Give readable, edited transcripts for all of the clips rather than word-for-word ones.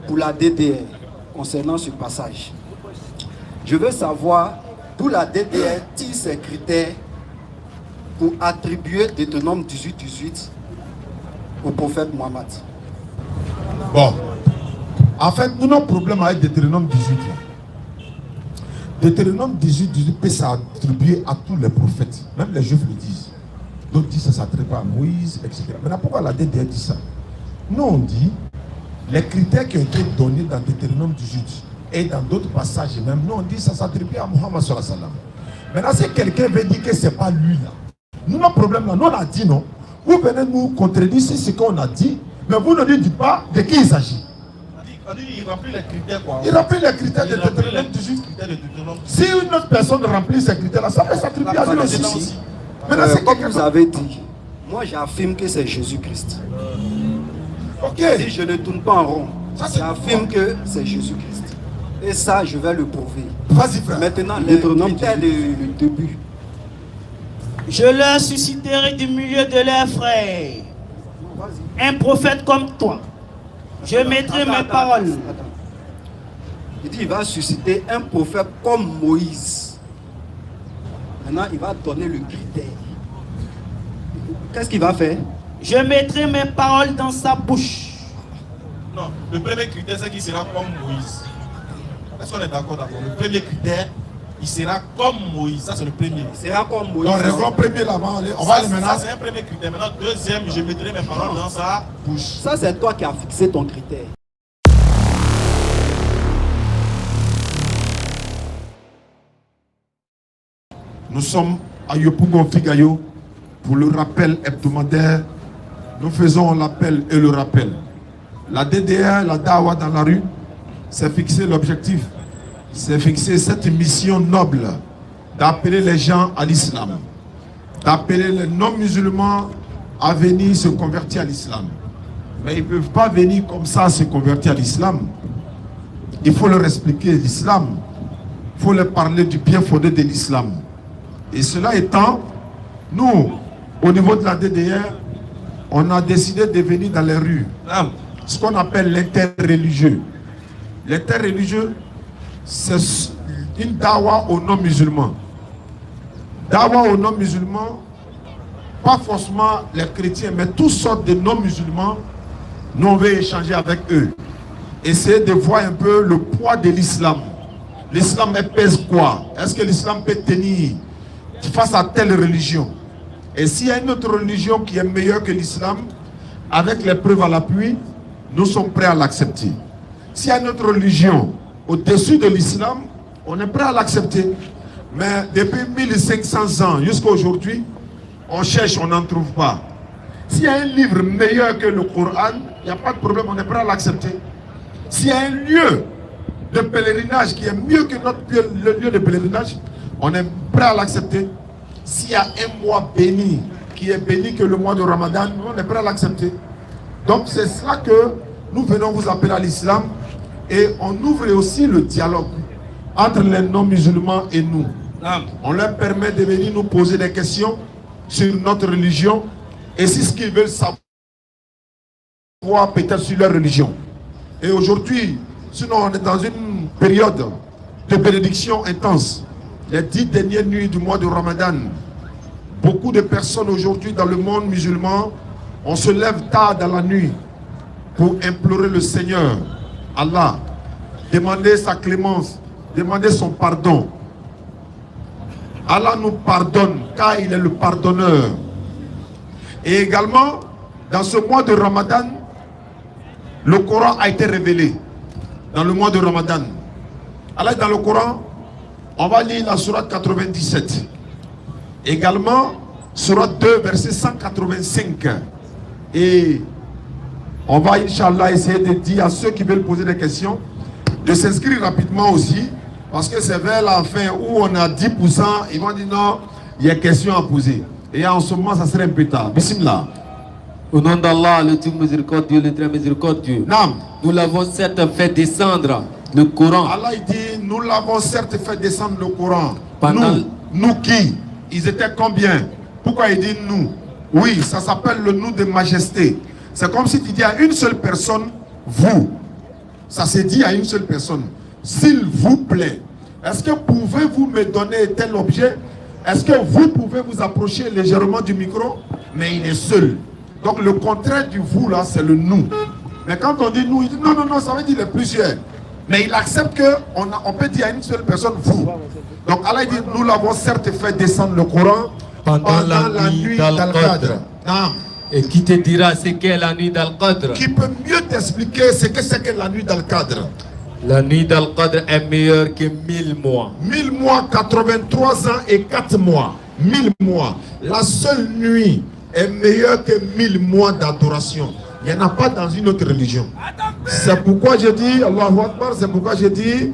pour la DDR concernant ce passage. Je veux savoir d'où la DDR tire ses critères pour attribuer Deutéronome 18-18 au prophète Mohammed. Bon, en fait, nous avons un problème avec Deutéronome 18. Deutéronome 18 peut s'attribuer à tous les prophètes, même les juifs le disent. D'autres disent que ça s'attribue à Moïse, etc. Maintenant, pourquoi la DDR dit ça? Nous, on dit les critères qui ont été donnés dans Deutéronome 18 et dans d'autres passages même, nous, on dit que ça s'attribue à Mohammed sallallahu alayhi wa sallam. Maintenant, si quelqu'un veut dire que ce n'est pas lui là, nous, notre problème là, nous, on a dit non. Vous venez nous contredire ce qu'on a dit, mais vous ne dites pas de qui il s'agit. Il remplit les critères quoi. Il remplit les critères de Deutéronome 18. Si une autre personne remplit ces critères-là, ça peut s'attribuer à lui aussi. Comme vous avez dit, moi j'affirme que c'est Jésus-Christ. Ok. Si je ne tourne pas en rond, j'affirme que c'est Jésus-Christ. Et ça, je vais le prouver. Vas-y, frère. Maintenant, les critères de début. Je leur susciterai du milieu de leurs frères un prophète comme toi. Je mettrai mes paroles. Il dit il va susciter un prophète comme Moïse. Maintenant, il va donner le critère. Qu'est-ce qu'il va faire? Je mettrai mes paroles dans sa bouche. Non, le premier critère, c'est qu'il sera comme Moïse. Est-ce qu'on est d'accord? Le premier critère, il sera comme Moïse. Ça, c'est le premier. Il sera comme Moïse. Donc, le premier là-bas, on va aller maintenant. Ça, c'est un premier critère. Maintenant, deuxième, je mettrai mes paroles dans sa bouche. Ça, c'est toi qui as fixé ton critère. Nous sommes à Yopougon Figayo pour le rappel hebdomadaire. Nous faisons l'appel et le rappel. La DDR, la Dawa dans la rue, c'est fixé l'objectif. C'est fixé cette mission noble d'appeler les gens à l'islam, d'appeler les non-musulmans à venir se convertir à l'islam. Mais ils ne peuvent pas venir comme ça se convertir à l'islam. Il faut leur expliquer l'islam. Il faut leur parler du bien fondé de l'islam. Et cela étant, nous, au niveau de la DDR, on a décidé de venir dans les rues, ce qu'on appelle l'interreligieux. L'interreligieux, c'est une dawa aux non-musulmans. Dawa aux non-musulmans, pas forcément les chrétiens, mais toutes sortes de non-musulmans, nous on veut échanger avec eux. Essayer de voir un peu le poids de l'islam. L'islam pèse quoi? Est-ce que l'islam peut tenir face à telle religion? Et s'il y a une autre religion qui est meilleure que l'islam, avec les preuves à l'appui, nous sommes prêts à l'accepter. S'il y a une autre religion au-dessus de l'islam, on est prêt à l'accepter. Mais depuis 1500 ans jusqu'à aujourd'hui, on cherche, on n'en trouve pas. S'il y a un livre meilleur que le Coran, il n'y a pas de problème, on est prêt à l'accepter. S'il y a un lieu de pèlerinage qui est mieux que le lieu de pèlerinage, on est prêt à l'accepter. S'il y a un mois béni, qui est béni que le mois de Ramadan, on est prêt à l'accepter. Donc c'est cela que nous venons vous appeler à l'islam. Et on ouvre aussi le dialogue entre les non-musulmans et nous. On leur permet de venir nous poser des questions sur notre religion et si ce qu'ils veulent savoir peut-être sur leur religion. Et aujourd'hui, sinon on est dans une période de bénédiction intense. Les 10 dernières nuits du mois de Ramadan, beaucoup de personnes aujourd'hui dans le monde musulman, on se lève tard dans la nuit pour implorer le Seigneur, Allah, demander sa clémence, demander son pardon. Allah nous pardonne car il est le pardonneur. Et également, dans ce mois de Ramadan, le Coran a été révélé. Dans le mois de Ramadan. Alors dans le Coran, on va lire la sourate 97. Également, sourate 2, verset 185. Et on va, Inch'Allah, essayer de dire à ceux qui veulent poser des questions de s'inscrire rapidement aussi. Parce que c'est vers la fin où on a 10%, ils vont dire non, il y a question à poser. Et en ce moment, ça serait un peu tard. Bismillah. Au nom d'Allah, le Dieu miséricordieux, le très miséricordieux. Nous l'avons certes fait descendre le Coran. Allah il dit, nous l'avons certes fait descendre le Coran. Pendant... Nous qui? Ils étaient combien? Pourquoi il dit nous? Oui, ça s'appelle le nous de majesté. C'est comme si tu dis à une seule personne, vous. Ça s'est dit à une seule personne. S'il vous plaît, est-ce que pouvez-vous me donner tel objet? Est-ce que vous pouvez vous approcher légèrement du micro? Mais il est seul. Donc le contraire du vous là, c'est le nous. Mais quand on dit nous, il dit non, non, non, ça veut dire les plusieurs. Mais il accepte qu'on peut dire à une seule personne vous. Donc Allah dit, nous l'avons certes fait descendre le Coran pendant la nuit d'Al-Qadr. Et qui te dira ce qu'est la nuit d'Al-Qadr? Qui peut mieux t'expliquer ce que c'est que la nuit d'Al-Qadr? La nuit d'Al-Qadr est meilleure que 1000 mois. 1000 mois, 83 ans et 4 mois. 1000 mois. La seule nuit est meilleure que 1000 mois d'adoration. Il n'y en a pas dans une autre religion. C'est pourquoi je dis, Allahu Akbar, c'est pourquoi je dis,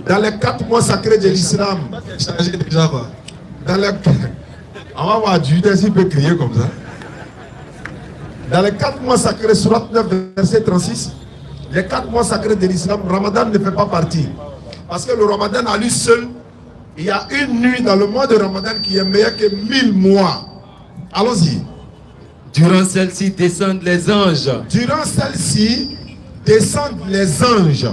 dans les 4 mois sacrés de l'islam, dans les... On va voir Judas s'il peut crier comme ça. Dans les 4 mois sacrés, surat 9, verset 36, les 4 mois sacrés de l'islam, Ramadan ne fait pas partie. Parce que le Ramadan à lui seul, il y a une nuit dans le mois de Ramadan qui est meilleure que 1000 mois. Allons-y. Durant celle-ci descendent les anges. Durant celle-ci descendent les anges.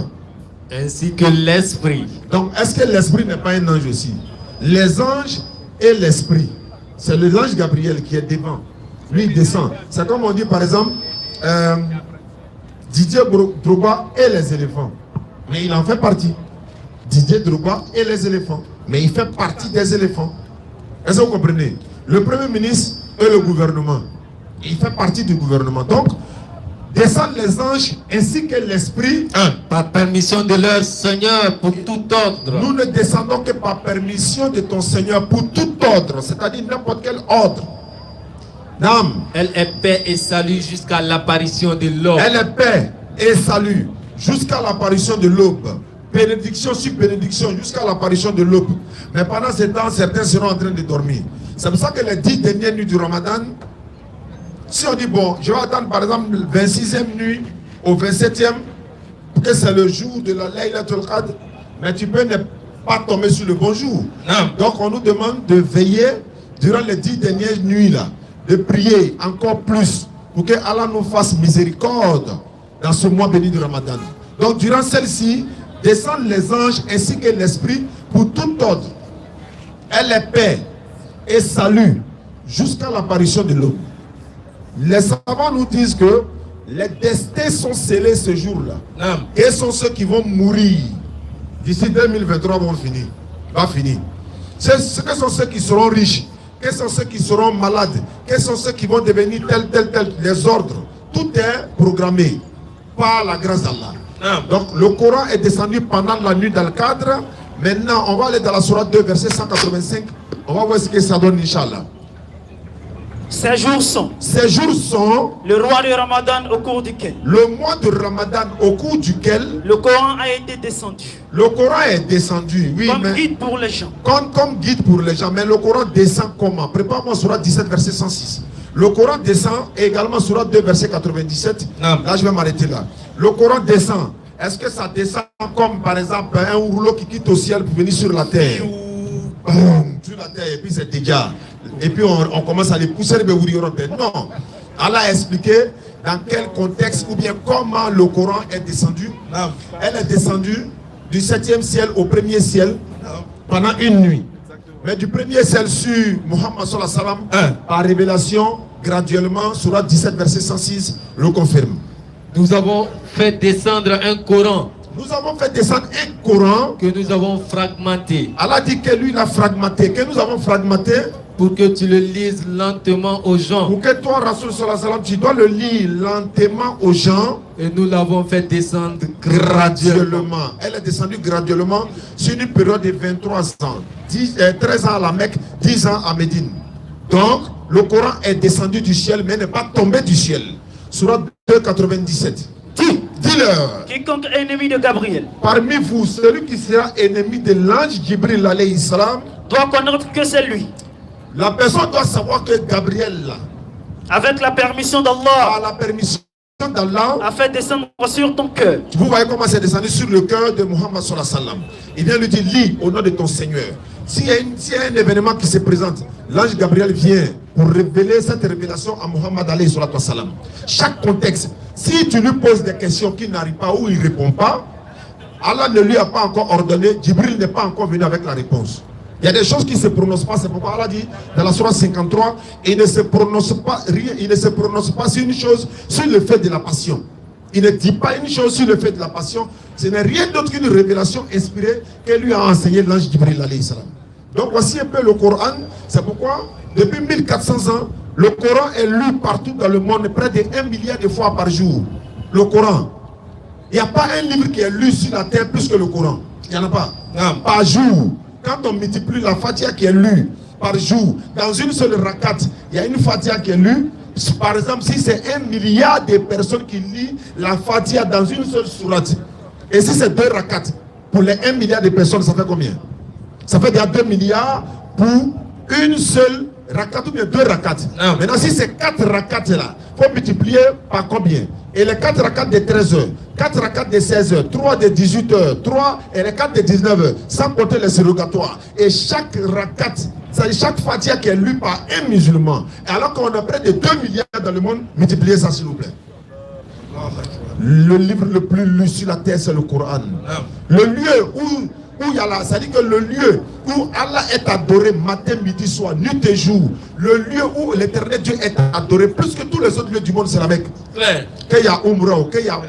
Ainsi que l'esprit. Donc, est-ce que l'esprit n'est pas un ange aussi? Les anges et l'esprit. C'est l'ange Gabriel qui est devant. Lui, il descend. C'est comme on dit, par exemple, Didier Drogba et les éléphants. Mais il en fait partie. Didier Drogba et les éléphants. Mais il fait partie des éléphants. Est-ce que vous comprenez? Le Premier ministre et le gouvernement. Il fait partie du gouvernement. Donc, descendent les anges ainsi que l'esprit. Par permission de leur Seigneur pour tout ordre. Nous ne descendons que par permission de ton Seigneur pour tout ordre. C'est-à-dire n'importe quel ordre. Elle est paix et salut jusqu'à l'apparition de l'aube. Elle est paix et salut jusqu'à l'apparition de l'aube. Bénédiction sur bénédiction jusqu'à l'apparition de l'aube. Mais pendant ce temps, certains seront en train de dormir. C'est pour ça que les 10 dernières nuits du Ramadan, si on dit bon, je vais attendre par exemple le 26e nuit au 27e, que c'est le jour de la Laylatul Qadr, mais tu peux ne pas tomber sur le bon jour. Donc on nous demande de veiller durant les 10 dernières nuits là, de prier encore plus pour que Allah nous fasse miséricorde dans ce mois béni du Ramadan. Donc durant celle-ci, descendent les anges ainsi que l'esprit pour tout ordre. Elle est paix et salut jusqu'à l'apparition de l'aube. Les savants nous disent que les destins sont scellés ce jour-là. Et sont ceux qui vont mourir. D'ici 2023 vont finir. Va finir. Ce sont ceux qui seront riches. Quels sont ceux qui seront malades? Quels sont ceux qui vont devenir tel, les ordres? Tout est programmé par la grâce d'Allah. Donc le Coran est descendu pendant la nuit d'Al-Qadr. Maintenant, on va aller dans la sourate 2, verset 185. On va voir ce que ça donne, Inch'Allah. Ces jours sont le mois de Ramadan au cours duquel le mois de Ramadan au cours duquel le Coran a été descendu. Le Coran est descendu, oui, comme mais guide pour les gens. Comme guide pour les gens. Mais le Coran descend comment? Prépare-moi Sourate 17, verset 106. Le Coran descend et également Sourate 2, verset 97. Là, je vais m'arrêter là. Le Coran descend. Est-ce que ça descend comme par exemple un rouleau qui quitte au ciel pour venir sur la terre? Sur la terre et puis c'est déjà. Et puis on commence à les pousser. Non. Allah a expliqué dans quel contexte ou bien comment le Coran est descendu. Elle est descendue du 7e ciel au 1er ciel pendant une nuit. Mais du 1er ciel sur Muhammad sallallahu alayhi wa sallam, par révélation, graduellement, Surah 17, verset 106, le confirme. Nous avons fait descendre un Coran. Nous avons fait descendre un Coran que nous avons fragmenté. Allah dit que lui l'a fragmenté, que nous avons fragmenté pour que tu le lises lentement aux gens. Pour que toi, Rasoul sallallahu alayhi wa sallam, tu dois le lire lentement aux gens. Et nous l'avons fait descendre graduellement. Elle est descendue graduellement sur une période de 23 ans. 13 ans à la Mecque, 10 ans à Médine. Donc, le Coran est descendu du ciel, mais n'est pas tombé du ciel. Surat 2, 97. Dis-leur. Quiconque est ennemi de Gabriel. Parmi vous, celui qui sera ennemi de l'ange Jibril alayhi salam doit connaître que c'est lui. La personne doit savoir que Gabriel, là, avec la permission d'Allah, la permission d'Allah, a fait descendre sur ton cœur. Vous voyez comment c'est descendu sur le cœur de Muhammad sallallahu alayhi wa sallam. Il vient lui dire, lis au nom de ton Seigneur. s'il y a un événement qui se présente, l'ange Gabriel vient pour révéler cette révélation à Muhammad alayhi salatu wassalam. Chaque contexte, si tu lui poses des questions qu'il n'arrive pas ou il ne répond pas, Allah ne lui a pas encore ordonné, Jibril n'est pas encore venu avec la réponse. Il y a des choses qui ne se prononcent pas, c'est pourquoi Allah dit dans la sourate 53, il ne se prononce pas rien, il ne se prononce pas sur une chose, sur le fait de la passion. Il ne dit pas une chose sur le fait de la passion, ce n'est rien d'autre qu'une révélation inspirée que lui a enseigné l'ange Jibril alayhi salam. Donc voici un peu le Coran, c'est pourquoi depuis 1400 ans, le Coran est lu partout dans le monde, près de 1 milliard de fois par jour. Le Coran. Il n'y a pas un livre qui est lu sur la terre plus que le Coran. Il n'y en a pas. Non. Par jour. Quand on multiplie la Fatiha qui est lue par jour, dans une seule rakat, il y a une Fatiha qui est lue. Par exemple, si c'est 1 milliard de personnes qui lisent la Fatiha dans une seule sourate, et si c'est 2 rakats, pour les 1 milliard de personnes, ça fait combien? Ça fait déjà 2 milliards pour une seule rakat ou bien 2 rakats. Maintenant, si c'est 4 rakats là, il faut multiplier par combien? Et les 4 rakats de 13 heures, 4 rakats de 16 heures, 3 de 18 heures, 3 et les 4 de 19 heures, sans compter les surrogatoires. Et chaque rakat, c'est-à-dire chaque fatia qui est lue par un musulman. Et alors qu'on a près de 2 milliards dans le monde, multipliez ça s'il vous plaît. Le livre le plus lu sur la terre, c'est le Coran. Le lieu où il y a là, c'est-à-dire que le lieu où Allah est adoré matin, midi, soir, nuit et jour, le lieu où l'éternel Dieu est adoré plus que tous les autres lieux du monde, c'est la Mecque. Qu'il y a Umrah, qu'il y a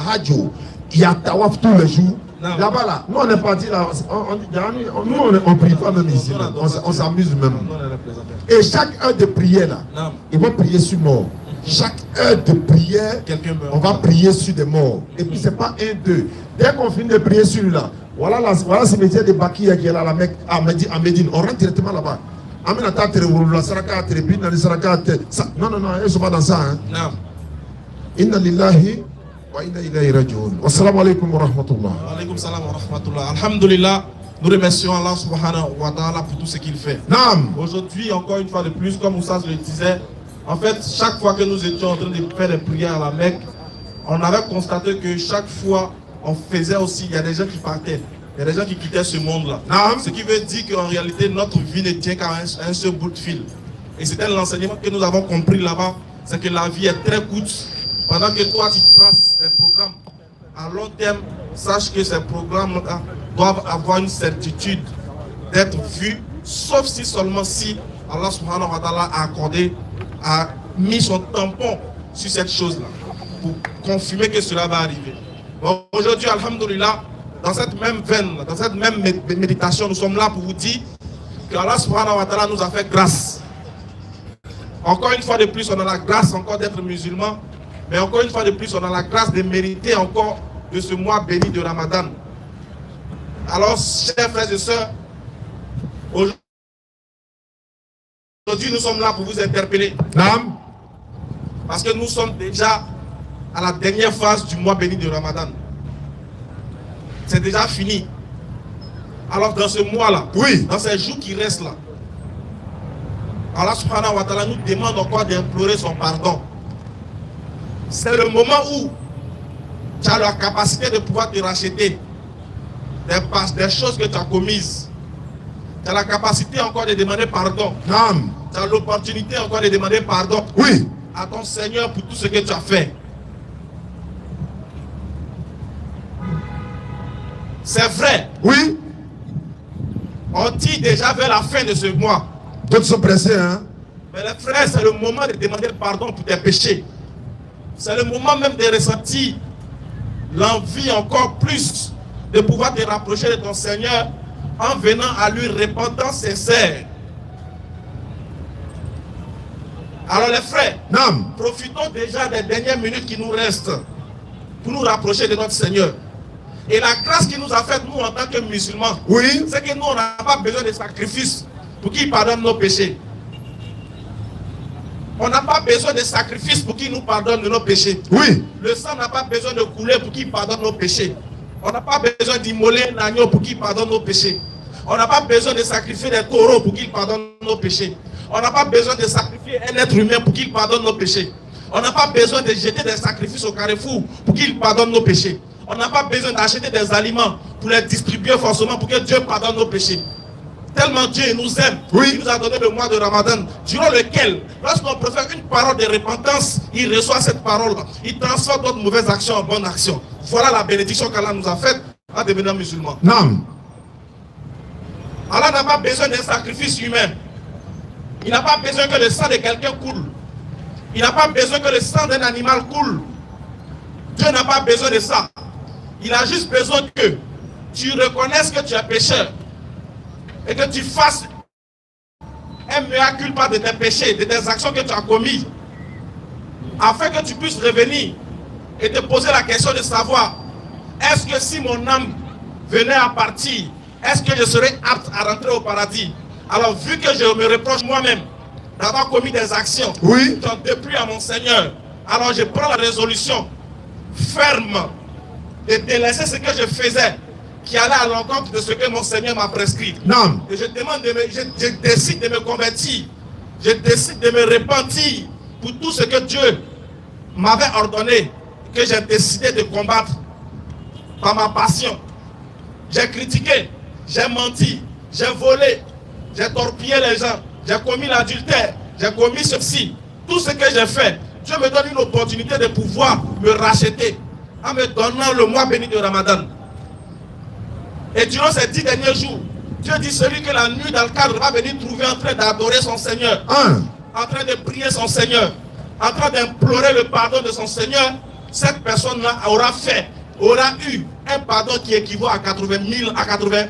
Hajj, il y a Tawaf tous les jours. Là-bas, là, nous on est parti là, nous on prie pas même ici, on s'amuse même. Et chaque heure de prière là, ils vont prier sur mort. Chaque heure de prière, on va prier sur des morts. Et puis c'est pas 1, 2. Dès qu'on finit de prier sur lui là, voilà ce cimetière de Bakia qui est là à la Mecque, à Médine. On rentre directement là-bas. Non, ils ne sont pas dans ça. Hein. Inna lillahi wa inna ilayhi raji'un. Wassalamu alaikum wa rahmatullah. Wa alaikum salam wa rahmatullah. Alhamdulillah, nous remercions Allah subhanahu wa ta'ala pour tout ce qu'il fait. Aujourd'hui, encore une fois de plus, comme Oussaz le disait, en fait, chaque fois que nous étions en train de faire des prières à la Mecque, on avait constaté que chaque fois, on faisait aussi, il y a des gens qui partaient, il y a des gens qui quittaient ce monde-là. Ce qui veut dire qu'en réalité, notre vie ne tient qu'à un seul bout de fil. Et c'était l'enseignement que nous avons compris là-bas, c'est que la vie est très courte. Pendant que toi, tu traces des programmes à long terme, sache que ces programmes doivent avoir une certitude d'être vus, sauf si seulement si Allah subhanahu wa ta'ala a mis son tampon sur cette chose-là pour confirmer que cela va arriver. Bon, aujourd'hui, alhamdoulilah, dans cette même veine, dans cette même méditation, nous sommes là pour vous dire que Allah subhanahu wa ta'ala nous a fait grâce. Encore une fois de plus, on a la grâce encore d'être musulman, mais encore une fois de plus, on a la grâce de mériter encore de ce mois béni de Ramadan. Alors, chers frères et sœurs, aujourd'hui, nous sommes là pour vous interpeller. Parce que nous sommes déjà à la dernière phase du mois béni de Ramadan. C'est déjà fini. Alors dans ce mois-là, dans ces jours qui restent là, Allah subhanahu wa ta'ala nous demande encore d'implorer son pardon. C'est le moment où tu as la capacité de pouvoir te racheter des choses que tu as commises. Tu as la capacité encore de demander pardon. Tu as l'opportunité encore de demander pardon à ton Seigneur pour tout ce que tu as fait. C'est vrai. On dit déjà vers la fin de ce mois. D'autres sont pressés, hein? Mais les frères, c'est le moment de demander pardon pour tes péchés. C'est le moment même de ressentir l'envie encore plus de pouvoir te rapprocher de ton Seigneur en venant à lui repentance sincère. Alors les frères, profitons déjà des dernières minutes qui nous restent pour nous rapprocher de notre Seigneur. Et la grâce qu'il nous a faite, nous en tant que musulmans, c'est que nous, on n'a pas besoin de sacrifices pour qu'il pardonne nos péchés. On n'a pas besoin de sacrifices pour qu'il nous pardonne de nos péchés. Le sang n'a pas besoin de couler pour qu'il pardonne nos péchés. On n'a pas besoin d'immoler un agneau pour qu'il pardonne nos péchés. On n'a pas besoin de sacrifier des taureaux pour qu'il pardonne nos péchés. On n'a pas besoin de sacrifier un être humain pour qu'il pardonne nos péchés. On n'a pas besoin de jeter des sacrifices au carrefour pour qu'il pardonne nos péchés. On n'a pas besoin d'acheter des aliments pour les distribuer forcément pour que Dieu pardonne nos péchés. Tellement Dieu nous aime, il nous a donné le mois de Ramadan, durant lequel, lorsqu'on profère une parole de repentance, il reçoit cette parole, il transforme notre mauvaise action en bonne action. Voilà la bénédiction qu'Allah nous a faite en devenant musulmans. Allah n'a pas besoin d'un sacrifice humain. Il n'a pas besoin que le sang de quelqu'un coule. Il n'a pas besoin que le sang d'un animal coule. Dieu n'a pas besoin de ça. Il a juste besoin que tu reconnaisses que tu es pécheur et que tu fasses un mea culpa de tes péchés, de tes actions que tu as commises, afin que tu puisses revenir et te poser la question de savoir, est-ce que si mon âme venait à partir, est-ce que je serais apte à rentrer au paradis? Alors vu que je me reproche moi-même d'avoir commis des actions qui ont déplu à mon Seigneur, alors je prends la résolution ferme de délaisser ce que je faisais qui allait à l'encontre de ce que mon Seigneur m'a prescrit. Et je décide de me convertir, je décide de me repentir pour tout ce que Dieu m'avait ordonné, que j'ai décidé de combattre par ma passion. J'ai critiqué, j'ai menti, j'ai volé, j'ai torpillé les gens, j'ai commis l'adultère, j'ai commis ceci. Tout ce que j'ai fait, Dieu me donne une opportunité de pouvoir me racheter en me donnant le mois béni de Ramadan. Et durant ces 10 derniers jours, Dieu dit celui que la nuit dans le cadre va venir trouver en train d'adorer son Seigneur, en train de prier son Seigneur, en train d'implorer le pardon de son Seigneur, cette personne-là aura eu un pardon qui équivaut à 80 000, à 80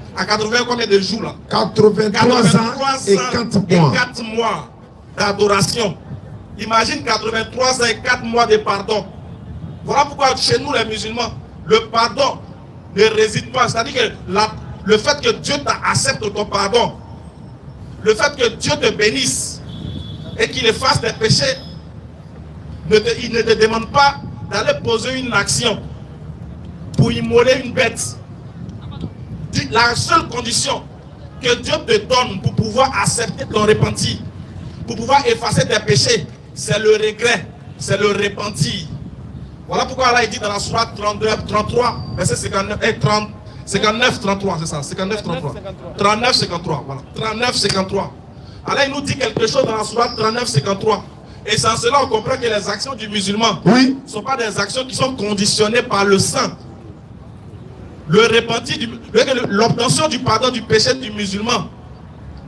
combien de jours là? 83 ans et 4 mois d'adoration. Imagine 83 ans et 4 mois de pardon. Voilà pourquoi chez nous les musulmans, le pardon ne réside pas. C'est-à-dire que le fait que Dieu accepte ton pardon, le fait que Dieu te bénisse et qu'il efface tes péchés, il ne te demande pas d'aller poser une action pour immoler une bête. La seule condition que Dieu te donne pour pouvoir accepter ton repentir, pour pouvoir effacer tes péchés, c'est le regret, c'est le repentir. Voilà pourquoi Allah dit dans la sourate 33, verset 59, 33, c'est ça, 59, 33. 39, 53, voilà. 39, 53. Allah il nous dit quelque chose dans la sourate 39, 53. Et sans cela, on comprend que les actions du musulman ne sont pas des actions qui sont conditionnées par le sang. Le repentir, l'obtention du pardon du péché du musulman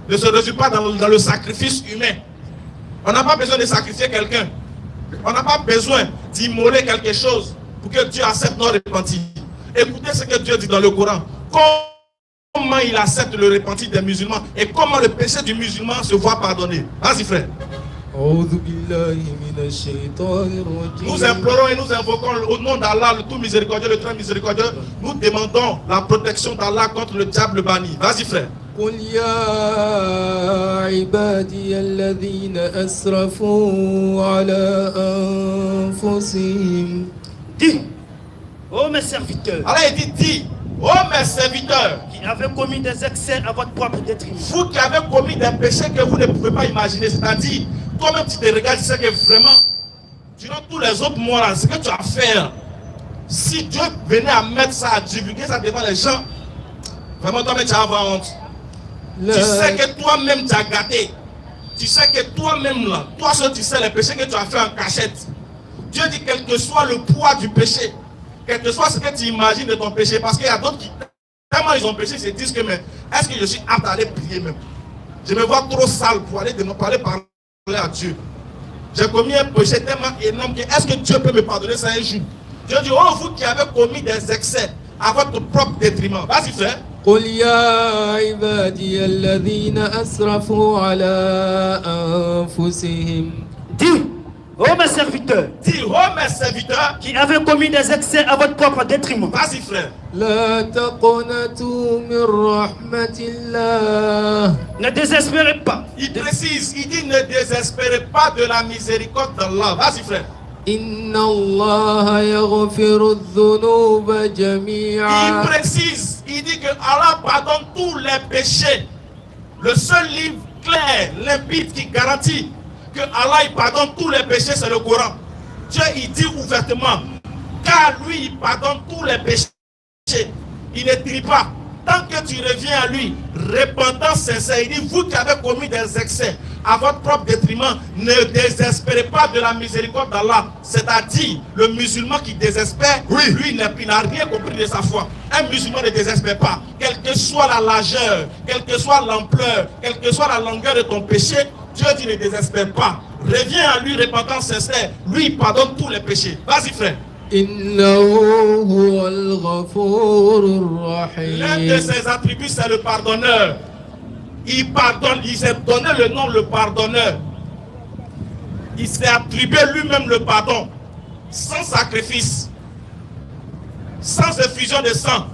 ne se résume pas dans le sacrifice humain. On n'a pas besoin de sacrifier quelqu'un. On n'a pas besoin d'immoler quelque chose pour que Dieu accepte notre repentir. Écoutez ce que Dieu dit dans le Coran. Comment il accepte le repentir des musulmans et comment le péché du musulman se voit pardonné. Vas-y frère. Nous implorons et nous invoquons au nom d'Allah, le tout miséricordieux, le très miséricordieux. Nous demandons la protection d'Allah contre le diable banni. Vas-y frère. قل يا عبادي الذين أسرفوا على أنفسهم. Dis, ô mes serviteurs. Allah dit, ô mes serviteurs, qui avez commis des excès à votre propre détriment. Vous qui avez commis des péchés que vous ne pouvez pas imaginer, c'est-à-dire, toi-même tu te regardes, tu sais que vraiment, durant tous les autres mois, ce que tu as fait, si Dieu venait à mettre ça, à divulguer ça devant les gens, vraiment toi-même tu vas avoir honte. Tu sais que toi-même tu as gâté. Tu sais que toi-même là, toi seul tu sais les péchés que tu as fait en cachette. Dieu dit quel que soit le poids du péché, quel que soit ce que tu imagines de ton péché, parce qu'il y a d'autres qui, tellement ils ont péché, ils se disent que mais est-ce que je suis apte à aller prier même? Je me vois trop sale pour aller parler à Dieu. J'ai commis un péché tellement énorme que est-ce que Dieu peut me pardonner ça un jour? Dieu dit, oh vous qui avez commis des excès à votre propre détriment. Vas-y frère. قل يا عبادي الذين أسرفوا على أنفسهم. Dis, ô mes serviteurs. Dis, ô mes serviteurs. Qui avaient commis des excès à votre propre détriment. Vas-y frère. لا تقنطوا من رحمة الله. Ne désespérez pas. Il précise, il dit ne désespérez pas de la miséricorde d'Allah. Vas-y frère. إن الله يغفر الذنوب جميعا. Il précise, il dit que Allah pardonne tous les péchés. Le seul livre clair, limpide qui garantit que Allah il pardonne tous les péchés, c'est le Coran. Dieu il dit ouvertement, car lui il pardonne tous les péchés. Il ne trie pas, tant que tu reviens à lui, repentant sincère, il dit, vous qui avez commis des excès à votre propre détriment, ne désespérez pas de la miséricorde d'Allah. C'est-à-dire, le musulman qui désespère, lui, il n'a rien compris de sa foi. Un musulman ne désespère pas. Quelle que soit la largeur, quelle que soit l'ampleur, quelle que soit la longueur de ton péché, Dieu dit ne désespère pas. Reviens à lui, repentant sincère. Lui, il pardonne tous les péchés. Vas-y, frère. L'un de ses attributs, c'est le pardonneur. Il pardonne, il s'est donné le nom le pardonneur. Il s'est attribué lui-même le pardon, sans sacrifice, sans effusion de sang.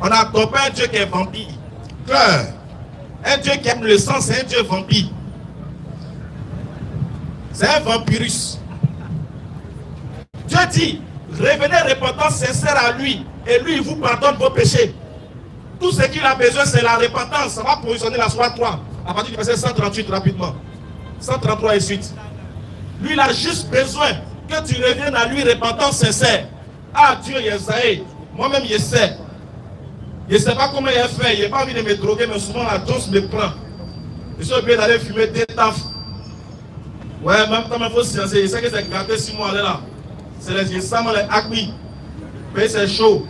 On a compris un Dieu qui est vampire. Claire. Un Dieu qui aime le sang, c'est un Dieu vampire. C'est un vampirus. Dieu dit, revenez repentant sincère à lui, et lui, il vous pardonne vos péchés. Tout ce qu'il a besoin, c'est la repentance. Ça va positionner la soirée 3, à partir du verset 138 rapidement. 133 et suite. Lui, il a juste besoin que tu reviennes à lui repentant sincère. Ah, Dieu, il sait. Moi-même, il sais. Je ne sais pas comment il a fait. Il n'a pas envie de me droguer, mais souvent la dose me prend. Je suis obligé d'aller fumer des tafs. Ouais, même quand il faut se lancer, je sais que c'est gâté 6 mois là. C'est les samans, les acmis. Mais c'est chaud.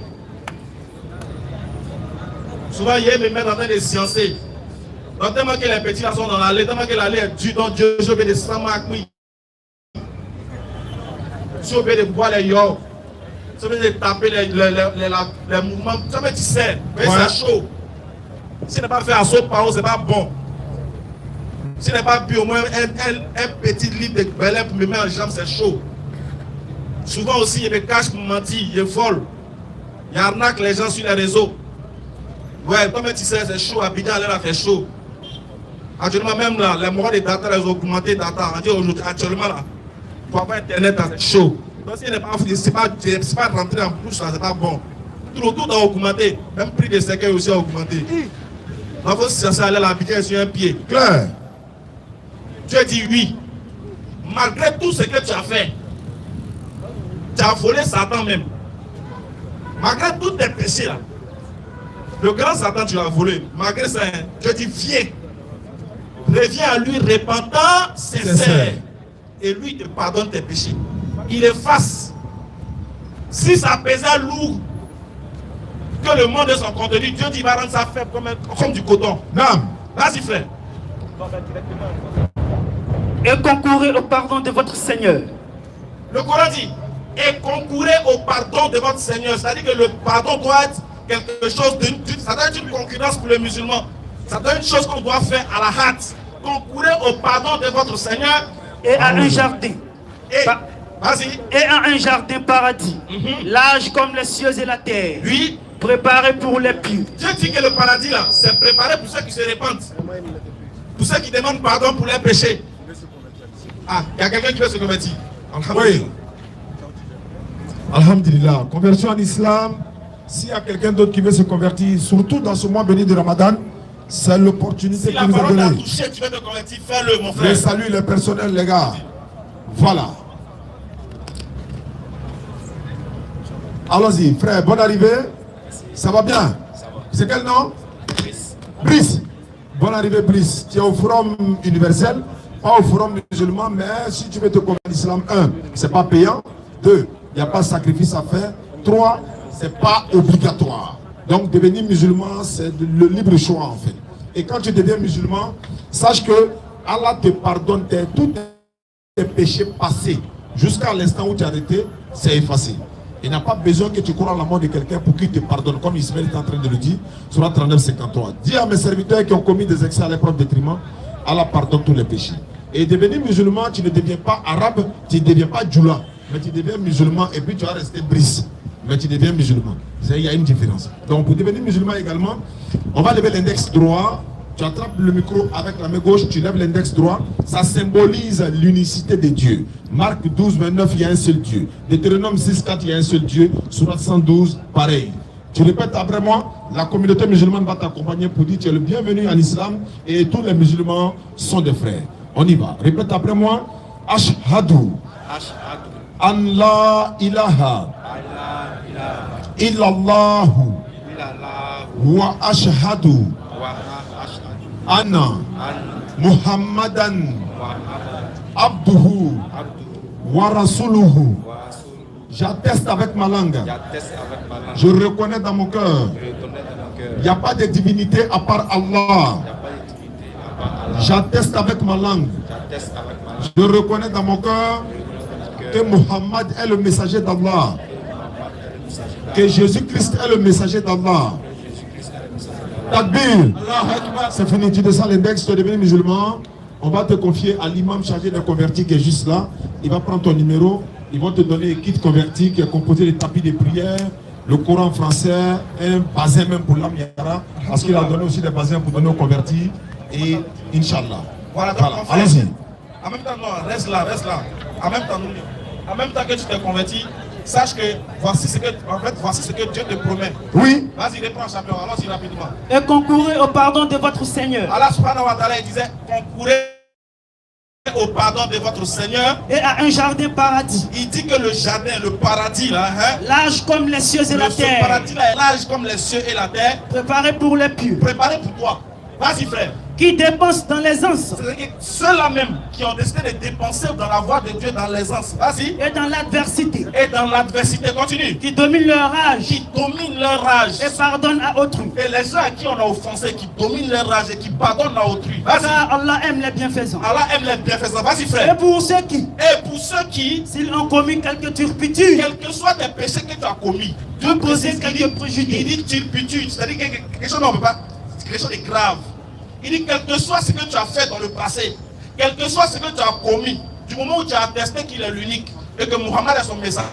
Souvent, il me met en train de sciencer. Donc, tellement que les petits là sont dans l'allée, tellement que l'allée est dure, donc Dieu, je vais de samans acmis. Je suis obligé de boire les yo. Je suis obligé de taper les mouvements. Tu sais, mais c'est chaud. Si tu n'as pas fait un saut par haut, c'est pas bon. Si tu n'as pas bu au moins un petit litre de belin pour me mettre en jambe, c'est chaud. Souvent aussi, il me cache pour mentir, il vole. Il arnaque les gens sur les réseaux. Ouais, comme tu sais, c'est chaud. Abidjan, là, fait chaud. Actuellement, même là, les moyens de data, ils ont augmenté data. On dit aujourd'hui, actuellement, là, pour avoir Internet, c'est chaud. Donc, si il n'est pas rentré en bouche, c'est pas bon. Tout a augmenté. Même le prix des cercueils aussi a augmenté. Donc, il faut se chercher à aller à l'Abidjan sur un pied. Claire. Dieu dit oui. Malgré tout ce que tu as fait, tu as volé Satan même. Malgré tous tes péchés là, le grand Satan tu l'as volé. Malgré ça, Dieu dit viens. Reviens à lui repentant, sincère. Et lui te pardonne tes péchés. Il efface. Si ça pesait lourd que le monde de son contenu, Dieu dit il va rendre ça faible comme du coton. Non. Vas-y frère. Et concourez au pardon de votre Seigneur. Le Coran dit, et concourez au pardon de votre Seigneur. C'est-à-dire que le pardon doit être quelque chose ça doit être une concurrence pour les musulmans. Ça doit être une chose qu'on doit faire à la hâte. Concourez au pardon de votre Seigneur. Et à un jardin. Vas-y. Et à un jardin paradis. Large comme les cieux et la terre. Oui. Préparé pour les pieux. Dieu dit que le paradis là, c'est préparé pour ceux qui se répandent. Pour ceux qui demandent pardon pour leurs péchés. Ah, il y a quelqu'un qui veut se convertir. Oui. Alhamdulillah. Conversion en islam. S'il y a quelqu'un d'autre qui veut se convertir, surtout dans ce mois béni de Ramadan, c'est l'opportunité que nous a donnée. Si tu veux te convertir, fais-le, mon frère. Je salue le personnel, les gars. Voilà. Allons-y, frère, bonne arrivée. Ça va bien? C'est quel nom? Brice. Bonne arrivée, Brice. Tu es au forum universel, pas au forum musulman, mais si tu veux te convertir à l'islam, 1, c'est pas payant. 2, il n'y a pas de sacrifice à faire. 3, c'est pas obligatoire. Donc devenir musulman, c'est le libre choix en fait. Et quand tu deviens musulman, sache que Allah te pardonne tous tes péchés passés. Jusqu'à l'instant où tu as arrêté, c'est effacé. Il n'y a pas besoin que tu cours à la mort de quelqu'un pour qu'il te pardonne, comme Ismaël est en train de le dire, sur la 39-53. Dis à mes serviteurs qui ont commis des excès à leur propre détriment, Allah pardonne tous les péchés. Et devenir musulman, tu ne deviens pas arabe, tu ne deviens pas djoula, mais tu deviens musulman et puis tu vas rester Brice. Mais tu deviens musulman. Il y a une différence. Donc pour devenir musulman également, on va lever l'index droit. Tu attrapes le micro avec la main gauche, tu lèves l'index droit. Ça symbolise l'unicité de Dieu. Marc 12, 29, il y a un seul Dieu. Deutéronome 6, 4, il y a un seul Dieu. Sourate 112, pareil. Tu répètes après moi, la communauté musulmane va t'accompagner pour dire tu es le bienvenu en islam et tous les musulmans sont des frères. On y va. Répète après moi. Ashhadu. An la ilaha illallahu wa ashhadu anna Muhammadan abduhu wa rasuluhu. J'atteste avec ma langue. Je reconnais dans mon cœur. Il n'y a pas de divinité à part Allah. J'atteste avec ma langue. Je reconnais dans mon cœur que Muhammad est le messager d'Allah. Que Jésus-Christ est le messager d'Allah. Takbir. C'est fini, tu descends l'index, tu es devenu musulman. On va te confier à l'imam chargé de convertis qui est juste là. Il va prendre ton numéro. Ils vont te donner un kit converti qui est composé de tapis de prière, le Coran français, un bazin même pour l'âme Yara, parce qu'il a donné aussi des bazins pour donner aux convertis. Et Inch'Allah. Voilà, allons-y. En même temps, non, reste là. En même temps que tu t'es converti, sache que voici ce que Dieu te promet. Oui. Vas-y, reprends, champion, allons-y rapidement. Et concourez au pardon de votre Seigneur. Allah subhanahu wa ta'ala, il disait, concourez au pardon de votre Seigneur et à un jardin paradis. Il dit que le jardin, le paradis là, large comme les cieux et la terre. Le paradis là est large comme les cieux et la terre. Préparé pour les pieux. Préparé pour toi. Vas-y frère. Qui dépensent dans l'aisance. Ceux-là même qui ont décidé de dépenser dans la voie de Dieu dans l'aisance. Vas-y. Et dans l'adversité. Et dans l'adversité, continue. Qui dominent leur rage. Qui dominent leur rage. Et pardonnent à autrui. Et les gens à qui on a offensé, qui dominent leur rage et qui pardonnent à autrui. Vas-y. Allah aime les bienfaisants. Allah aime les bienfaisants. Vas-y frère. Et pour ceux qui, s'ils ont commis quelques turpitudes, quels que soient tes péchés que tu as commis, tu possèdes quelques préjudices. Il dit turpitude, c'est-à-dire quelque chose, on ne peut pas, quelque chose de grave. Il dit quel que soit ce que tu as fait dans le passé, quel que soit ce que tu as commis, du moment où tu as attesté qu'il est l'unique et que Muhammad est son messager,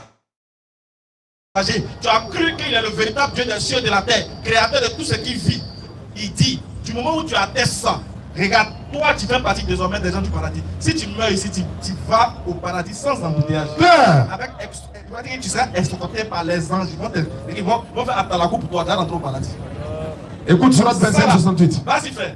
tu as cru qu'il est le véritable Dieu des cieux et de la terre, créateur de tout ce qui vit. Il dit, du moment où tu attestes ça, regarde, toi tu fais partie désormais des gens du paradis. Si tu meurs ici, tu vas au paradis sans embouteillage. Tu seras escorté par les anges. Ils vont faire atalakou pour toi, tu vas rentrer au paradis. Écoute, Surat 25-68. Vas-y frère.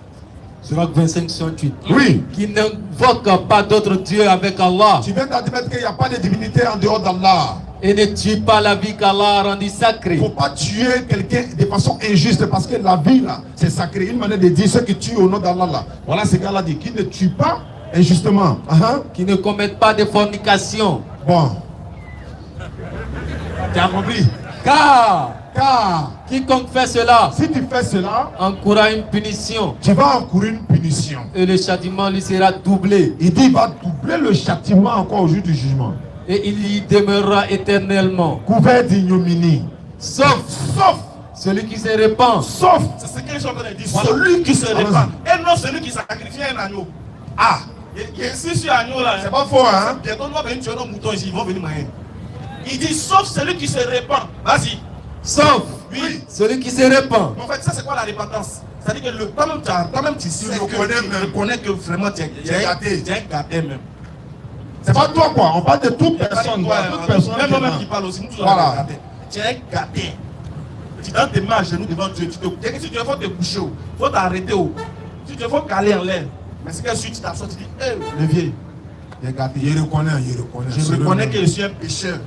Surat 25-68. Oui. Qui n'invoque pas d'autre Dieu avec Allah. Tu viens d'admettre qu'il n'y a pas de divinité en dehors d'Allah. Et ne tue pas la vie qu'Allah a rendue sacrée. Il ne faut pas tuer quelqu'un de façon injuste parce que la vie là, c'est sacré. Une manière de dire ceux qui tuent au nom d'Allah là. Voilà ce qu'Allah dit. Qui ne tue pas injustement. Qui ne commettent pas de fornication. Bon. Tu as compris? Car quiconque fait cela, si tu fais cela, encourra une punition. Tu vas encourir une punition. Et le châtiment lui sera doublé. Il dit il va doubler le châtiment encore au jour du jugement. Et il y demeurera éternellement. Couvert d'ignominie. Sauf celui qui se répand. Sauf. C'est ce que je suis en train de dire. Celui qui se répand. Et non celui qui sacrifie un agneau. Ah. Si sur agneau là, c'est pas faux hein. Bientôt on va venir tuer nos moutons ici, ils vont venir manger. Il dit sauf celui qui se répand. Vas-y. Sauf celui qui se répand. En fait, ça c'est quoi la repentance? C'est-à-dire que toi-même tu sais que tu reconnais que vraiment tu es gâté même. C'est pas toi quoi, on parle de toute personne. Même moi-même qui parle aussi, nous tous voilà. Tu es gâté. Tu donnes tes mains à genoux devant Dieu. Si tu veux te coucher, il faut t'arrêter. Si tu veux caler en l'air. Mais c'est que si tu t'assois, tu dis, le vieil, il est gâté. Il reconnaît. Je reconnais que je suis un pécheur.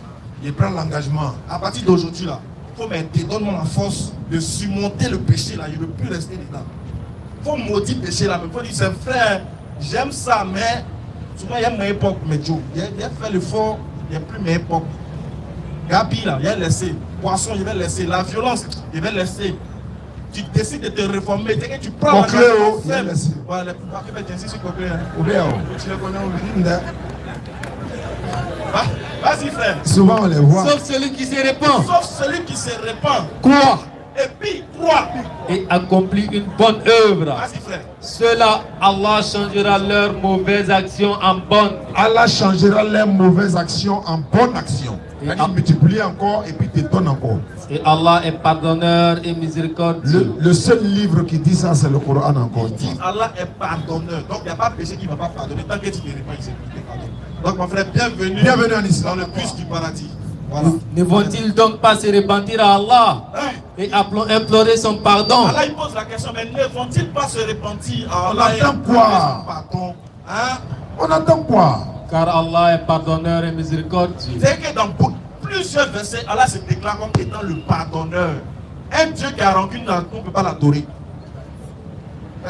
Il prend l'engagement. À partir d'aujourd'hui là, il faut m'aider, donne-moi la force de surmonter le péché là. Je ne veux plus rester dedans. Il faut maudire le péché là. Il faut dire, c'est frère, j'aime ça, mais souvent il y a ma époque, mais Joe, il a fait l'effort, il n'y a plus ma époque. Gabi là, il a laissé. Poisson, je vais laisser. La violence, je vais laisser. Tu décides de te réformer, dès que tu prends la laisser. Voilà, les pouvoirs que tu sur Coquelin. Tu les connais Vas-y frère. Souvent on les voit. Sauf celui qui se répand. Sauf celui qui se répand. Croit. Et puis croit. Et accomplit une bonne œuvre. Vas-y frère. Ceux-là, Allah changera leurs mauvaises actions en bonnes. Allah changera leurs mauvaises actions en bonnes actions. Il multiplie encore et puis te donne encore. Et Allah est pardonneur et miséricordieux. Le seul livre qui dit ça, c'est le Coran encore. Allah est pardonneur. Donc il n'y a pas de péché qui ne va pas pardonner. Tant que tu ne réponds, il ne pardonne. Donc mon frère, bienvenue en islam, dans le bus du paradis. Voilà. Ne vont-ils donc pas se repentir à Allah et implorer son pardon? Allah il pose la question, mais ne vont-ils pas se repentir à Allah? On attend quoi? Pardon. Hein? On attend quoi? Car Allah est pardonneur et miséricordieux. C'est que dans plusieurs versets, Allah se déclare comme étant le pardonneur. Un Dieu qui a rancune, on ne peut pas l'adorer.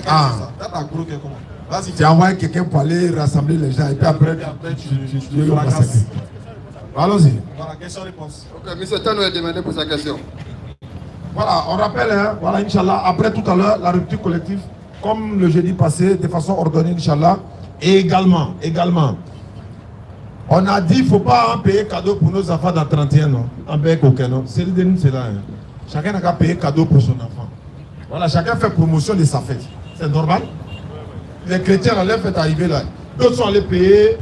Ah. Vas-y. Tu as envoyé quelqu'un pour aller rassembler les gens et puis après, tu le massacrer. Allons-y. Voilà, question-réponse. Ok, M. Tano est demandé pour sa question. Voilà, on rappelle, hein, voilà, Inch'Allah, après tout à l'heure, la rupture collective, comme le jeudi passé, de façon ordonnée, Inch'Allah, et également, on a dit qu'il ne faut pas payer cadeau pour nos enfants dans 31 ans. En paye aucun, non. C'est le c'est là. Hein. Chacun n'a qu'à payer cadeau pour son enfant. Voilà, chacun fait promotion de sa fête. C'est normal. Les chrétiens, là, leur fête arrivée là. D'autres sont allés payer,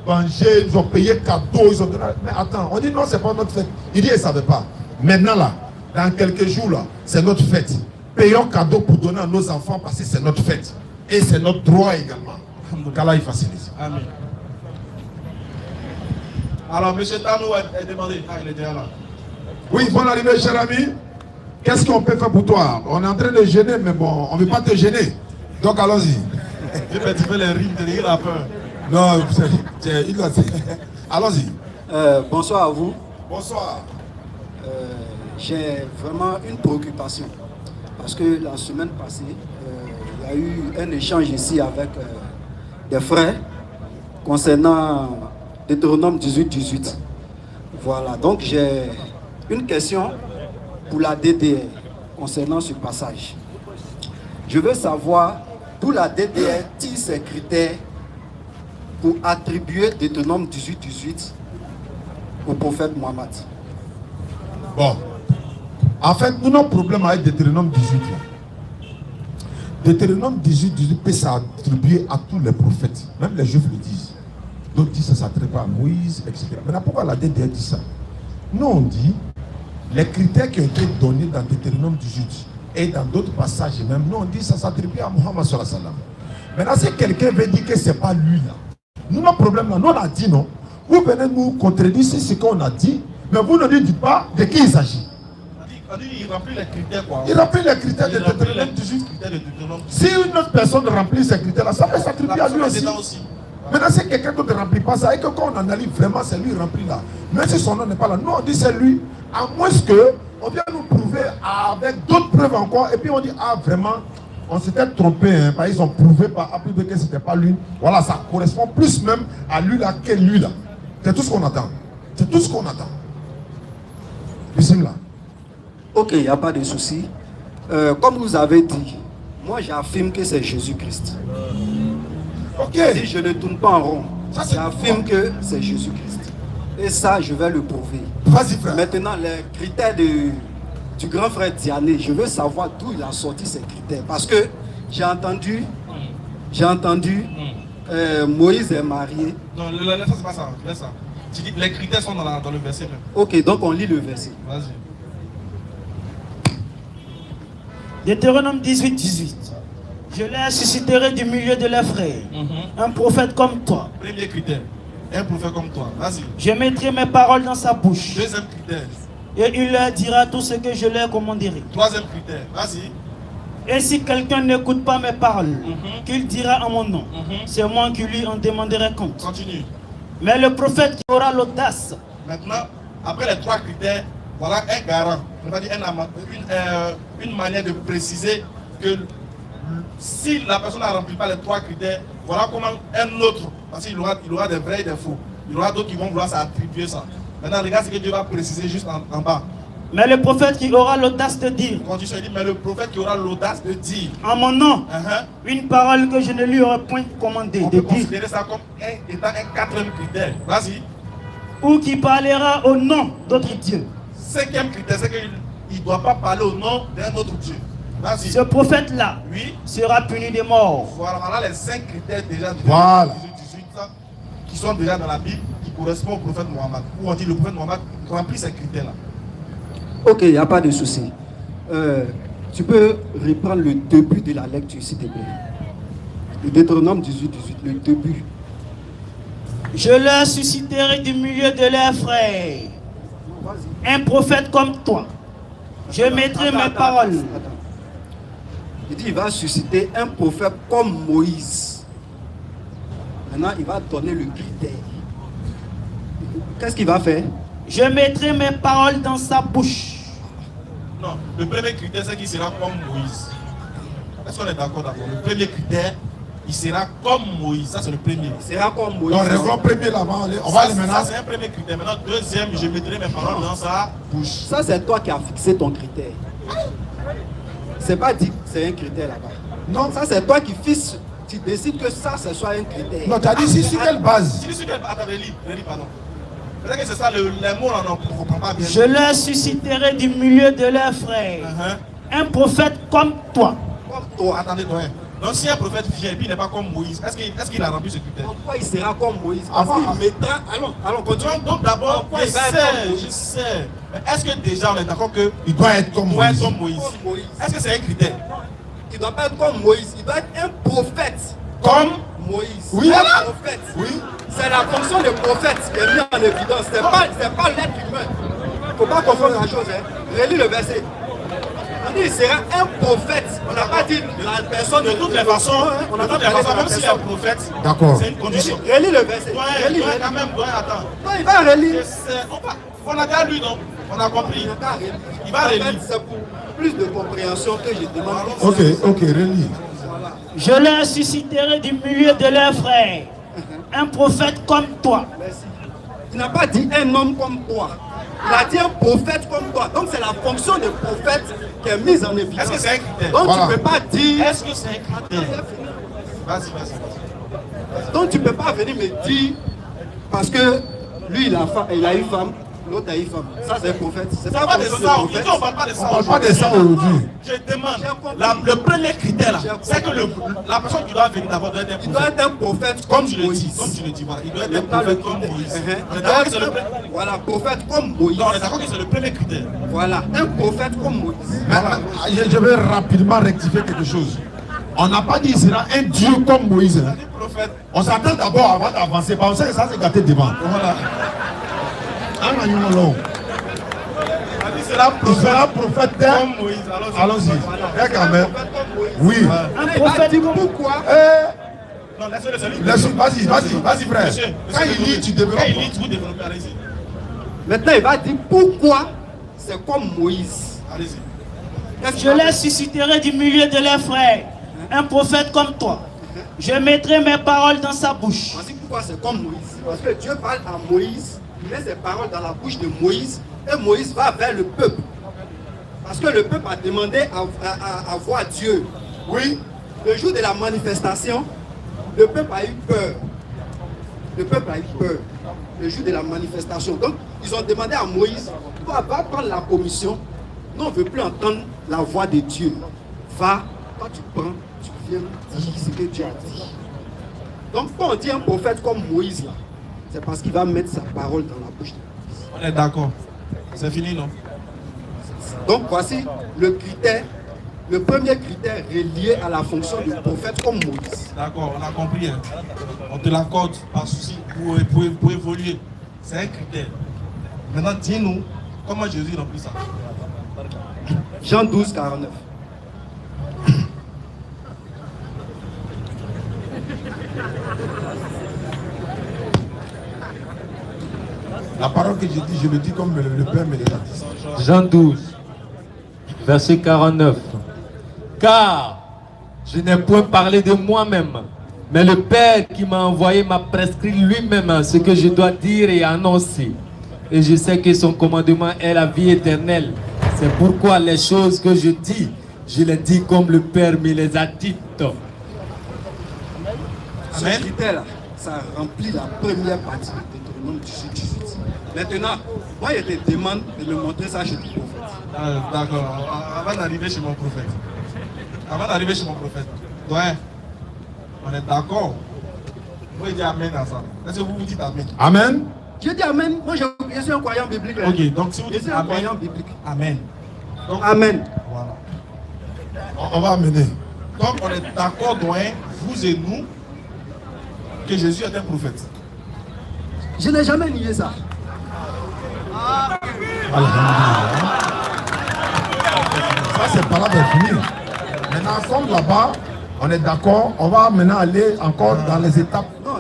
manger, ils ont payé cadeau, ils ont donné. Mais attends, on dit non, c'est pas notre fête. Il dit, ils ne savaient pas. Maintenant là, dans quelques jours là, c'est notre fête. Payons cadeau pour donner à nos enfants parce que c'est notre fête. Et c'est notre droit également. Qu'Allah il facilite. Amen. Alors, M. Tano est demandé. Ah, il est déjà là. Oui, bonne arrivée, cher ami. Qu'est-ce qu'on peut faire pour toi? On est en train de gêner, mais bon, on ne veut pas te gêner. Donc allons-y. Tu fais les rimes, il a peur. Non, il doit dire. Allons-y. Bonsoir à vous. Bonsoir. J'ai vraiment une préoccupation. Parce que la semaine passée, il y a eu un échange ici avec des frères concernant Deutéronome 18-18. Voilà, donc j'ai une question pour la DDR concernant ce passage. Je veux savoir d'où la DDR tire ses critères pour attribuer Deutéronome 18-18 au prophète Mohammed. Bon. En fait, nous avons un problème avec Deutéronome 18. Deutéronome 18 peut s'attribuer à tous les prophètes. Même les juifs le disent. D'autres disent que ça s'attribue à Moïse, etc. Maintenant, pourquoi la DDR dit ça? Nous, on dit les critères qui ont été donnés dans Deutéronome 18 et dans d'autres passages même, nous, on dit que ça s'attribue à Mohammed sallallahu alayhi wa sallam. Maintenant, si quelqu'un veut dire que ce n'est pas lui là, nous, notre problème là, nous, on a dit non. Vous venez nous contredire ce qu'on a dit, mais vous ne dites pas de qui il s'agit. Il remplit les critères quoi. Il remplit les critères de Deutéronome 18. Si une autre personne remplit ces critères-là, ça peut s'attribuer à lui aussi. Maintenant, si quelqu'un d'autre ne remplit pas ça, et que quand on analyse vraiment, c'est lui rempli là. Même si son nom n'est pas là, nous on dit c'est lui. À moins qu'on vienne nous prouver avec d'autres preuves encore, et puis on dit, ah vraiment, on s'était trompé, hein, parce qu'ils ont prouvé par A plus B que ce n'était pas lui. Voilà, ça correspond plus même à lui là que lui là. C'est tout ce qu'on attend. C'est tout ce qu'on attend. Bismillah. Ok, il n'y a pas de souci. Comme vous avez dit, moi j'affirme que c'est Jésus-Christ. Ok. Si je ne tourne pas en rond, j'affirme que c'est Jésus-Christ. Et ça, je vais le prouver. Vas-y, frère. Maintenant, les critères du grand frère Diané, je veux savoir d'où il a sorti ces critères. Parce que j'ai entendu Moïse est marié. Non, laisse ça, c'est pas ça. Laisse ça. Tu dis, les critères sont dans le verset même. Ok, donc on lit le verset. Vas-y. Deutéronome 18-18. Je les susciterai du milieu de leurs frères, un prophète comme toi. Premier critère, un prophète comme toi. Vas-y. Je mettrai mes paroles dans sa bouche. Deuxième critère. Et il leur dira tout ce que je leur commanderai. Troisième critère. Vas-y. Et si quelqu'un n'écoute pas mes paroles, qu'il dira en mon nom, c'est moi qui lui en demanderai compte. Continue. Mais le prophète qui aura l'audace. Maintenant, après les trois critères, voilà un garant. On va dire une manière de préciser que si la personne ne remplit pas les trois critères, voilà comment un autre, parce qu'il aura des vrais et des faux. Il y aura d'autres qui vont vouloir s'attribuer ça. Maintenant, regarde ce que Dieu va préciser juste en bas. Mais le prophète qui aura l'audace de dire. Condition, il dit, mais le prophète qui aura l'audace de dire. En mon nom, une parole que je ne lui aurais point commandé. On peut considérer ça comme étant un quatrième critère. Vas-y. Ou qui parlera au nom d'autres dieux. Cinquième critère, c'est qu'il ne doit pas parler au nom d'un autre Dieu. Vas-y. Ce prophète-là sera puni de mort. Voilà les 5 critères déjà du 18, qui sont déjà dans la Bible, qui correspondent au prophète Mohammed. Où on dit le prophète Mohammed remplit ces critères-là. Ok, il n'y a pas de souci. Tu peux reprendre le début de la lecture, s'il te plaît. Le Deutéronome 18-18, le début. Je leur susciterai du milieu de leurs frères un prophète comme toi. Je mettrai mes paroles. Attends. Il dit il va susciter un prophète comme Moïse. Maintenant, il va donner le critère. Qu'est-ce qu'il va faire? Je mettrai mes paroles dans sa bouche. Non, le premier critère, c'est qu'il sera comme Moïse. Est-ce qu'on est d'accord d'abord? Le premier critère, il sera comme Moïse. Ça, c'est le premier. Il sera comme Moïse. Donc, réglons premier là-bas. On va aller maintenant. Ça, c'est un premier critère. Maintenant, deuxième, je mettrai mes paroles dans sa bouche. Ça, c'est toi qui as fixé ton critère. C'est pas dit que c'est un critère là-bas. Non. Ça, c'est toi qui fixes. Tu décides que ça, ce soit un critère. Non, tu as dit si sur quelle base? Si sur quelle base? Attendez, lis, pardon. Peut-être que c'est ça, les mots, on n'en comprend pas bien. Je leur susciterai du milieu de leurs frères un prophète comme toi. Comme toi. Attendez, toi. Donc, si un prophète vient et puis il n'est pas comme Moïse, est-ce qu'il a rempli ce critère? Pourquoi il sera comme Moïse? Parce qu'il mettra. Allons, continue. Donc d'abord, Pourquoi il va être comme Moïse? je sais. Mais est-ce que déjà on est d'accord qu'il Il doit être comme Moïse. Comme Moïse. Est-ce que c'est un critère? Il ne doit pas être comme Moïse. Il doit être un prophète. Comme Moïse. Oui. Un prophète. Oui. C'est la fonction de prophète qui est mise en évidence. Ce n'est pas l'être humain. Il ne faut pas confondre la chose. Relis le verset. On dit il sera un prophète. On n'a pas dit la personne de toutes les façons, on n'a pas parlé de la même s'il y a un personne. prophète, D'accord. c'est une condition. Relis le verset. Relis. Doyen, quand même, attends. Non, il va relire. On a déjà lu, non? On a compris. Il va relire. C'est pour plus de compréhension que je demande. Ok, relis. Je leur susciterai du milieu de leurs frères un prophète comme toi. Merci. Il n'a pas dit un homme comme toi. Il a dit un prophète comme toi. Donc c'est la fonction de prophète qui est mise en évidence. Est-ce que c'est un critère? Donc Voilà. tu ne peux pas dire. Est-ce que c'est un critère? Vas-y. Donc tu ne peux pas venir me dire parce que lui il a eu femme, l'autre a eu femme. Ça c'est un prophète. C'est On pas parle de fonction ça de aujourd'hui, prophète. on parle pas de ça On parle pas de ça aujourd'hui. Je demande, le premier critère là, c'est que la personne qui doit venir d'abord doit être un Il doit prophète. être un prophète Comme comme tu le dis, Moïse. comme tu le dis, voilà. Il doit être un Maintenant, prophète comme Moïse. On est Il d'accord doit que c'est le être premier. voilà, prophète comme Moïse. Non, on est d'accord que c'est le premier critère. Voilà, un prophète comme Moïse. Maintenant, je vais rapidement rectifier quelque chose. On n'a pas dit qu'il sera un Dieu comme Moïse. Hein. Prophète. On s'attend d'abord avant d'avancer. On sait que ça c'est gâté devant. Voilà. Il sera prophète Comme Moïse. Allons-y. Eh, quand même. Prophète comme Moïse. Oui. Un Il va prophète dire comme pourquoi. Non, laissez-le celui. Vas-y, frère. Monsieur, Quand il lit, tu développes. Quand il lit, vous développez, allez-y. Maintenant, il va dire pourquoi c'est comme Moïse. Allez-y. Qu'est-ce qu'il Je va leur dire? susciterai du milieu de leurs frères un prophète comme toi. Je mettrai mes paroles dans sa bouche. Voici pourquoi c'est comme Moïse. Parce que Dieu parle à Moïse, il met ses paroles dans la bouche de Moïse, et Moïse va vers le peuple. Parce que le peuple a demandé à voir Dieu. Oui, le jour de la manifestation, le peuple a eu peur. Le peuple a eu peur. Le jour de la manifestation. Donc, ils ont demandé à Moïse, va prendre la commission. Nous, on ne veut plus entendre la voix de Dieu. Va, quand tu prends, tu viens dire ce que Dieu a dit. Donc, quand on dit un prophète comme Moïse, là, c'est parce qu'il va mettre sa parole dans la bouche de Moïse. On est d'accord. C'est fini, non? Donc, voici le critère, le premier critère relié à la fonction du prophète comme Moïse. D'accord, on a compris. Hein. On te l'accorde, pas de souci, pour évoluer. C'est un critère. Maintenant, dis-nous comment Jésus remplit ça. Jean 12, 49. La parole que je dis, je le dis comme le Père me l'a dit. Jean 12, verset 49. Car je n'ai point parlé de moi-même, mais le Père qui m'a envoyé m'a prescrit lui-même ce que je dois dire et annoncer. Et je sais que son commandement est la vie éternelle. C'est pourquoi les choses que je dis, je les dis comme le Père me les a dites. Ce critère-là, ça remplit la première partie de Deutéronome 18. Maintenant, moi je te demande de me montrer ça chez ton prophète. D'accord, avant d'arriver chez mon prophète. Avant d'arriver chez mon prophète. Ouais, on est d'accord. Vous pouvez dire Amen à ça. Est-ce que vous dites Amen? Amen. Je dis Amen. Moi je suis un croyant biblique. Là. Ok, donc si vous Je dites suis un Amen, croyant biblique. Amen. Donc, Amen. voilà. On va amener. Donc on est d'accord, doyen, vous et nous, que Jésus est un prophète. Je n'ai jamais nié ça. Ça, c'est pas là de finir. Maintenant, comme là-bas, on est d'accord, on va maintenant aller encore dans les étapes. Non,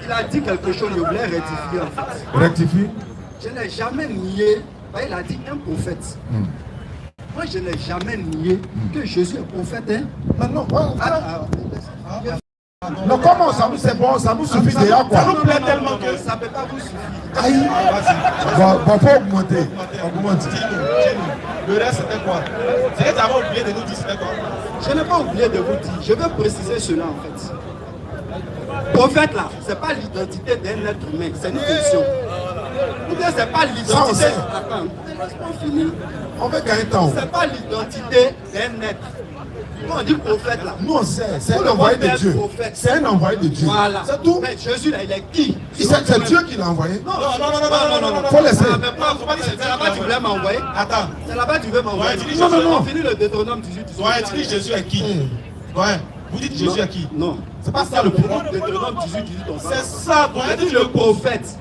il a dit quelque chose, je voulais rectifier en fait. Rectifie. Je n'ai jamais nié, il a dit un prophète. Moi, je n'ai jamais nié que Jésus est prophète. Hein. Non, non, comment ça nous c'est bon, ça nous suffit déjà quoi. Ça nous plaît tellement que ça ne peut pas vous suffire. Aïe. Bon, faut augmenter. Augmente. Dis-nous. Le reste c'était quoi? C'est que tu avais oublié de nous dire c'était quoi? Je n'ai pas oublié de vous dire. Je veux préciser cela en fait. Prophète là, ce n'est pas l'identité d'un être humain, c'est une fonction. Ou bien ce n'est pas l'identité. Attends, laisse-moi finir. On veut gagner temps. Ce n'est pas l'identité d'un être. Quand on dit prophète là, nous on sait, c'est un envoyé de Dieu. C'est un envoyé de Dieu. Voilà. C'est tout. Mais Jésus là, il est qui? C'est Dieu qui l'a envoyé. Non. Faut laisser. C'est là-bas que tu voulais m'envoyer. Attends. C'est là-bas que tu veux m'envoyer. Non. On finit le Deutéronome 18. Ouais, tu dis Jésus est qui? Ouais. Vous dites Jésus est qui? Non. C'est pas ça le problème. Deutéronome 18. C'est ça. On dit le prophète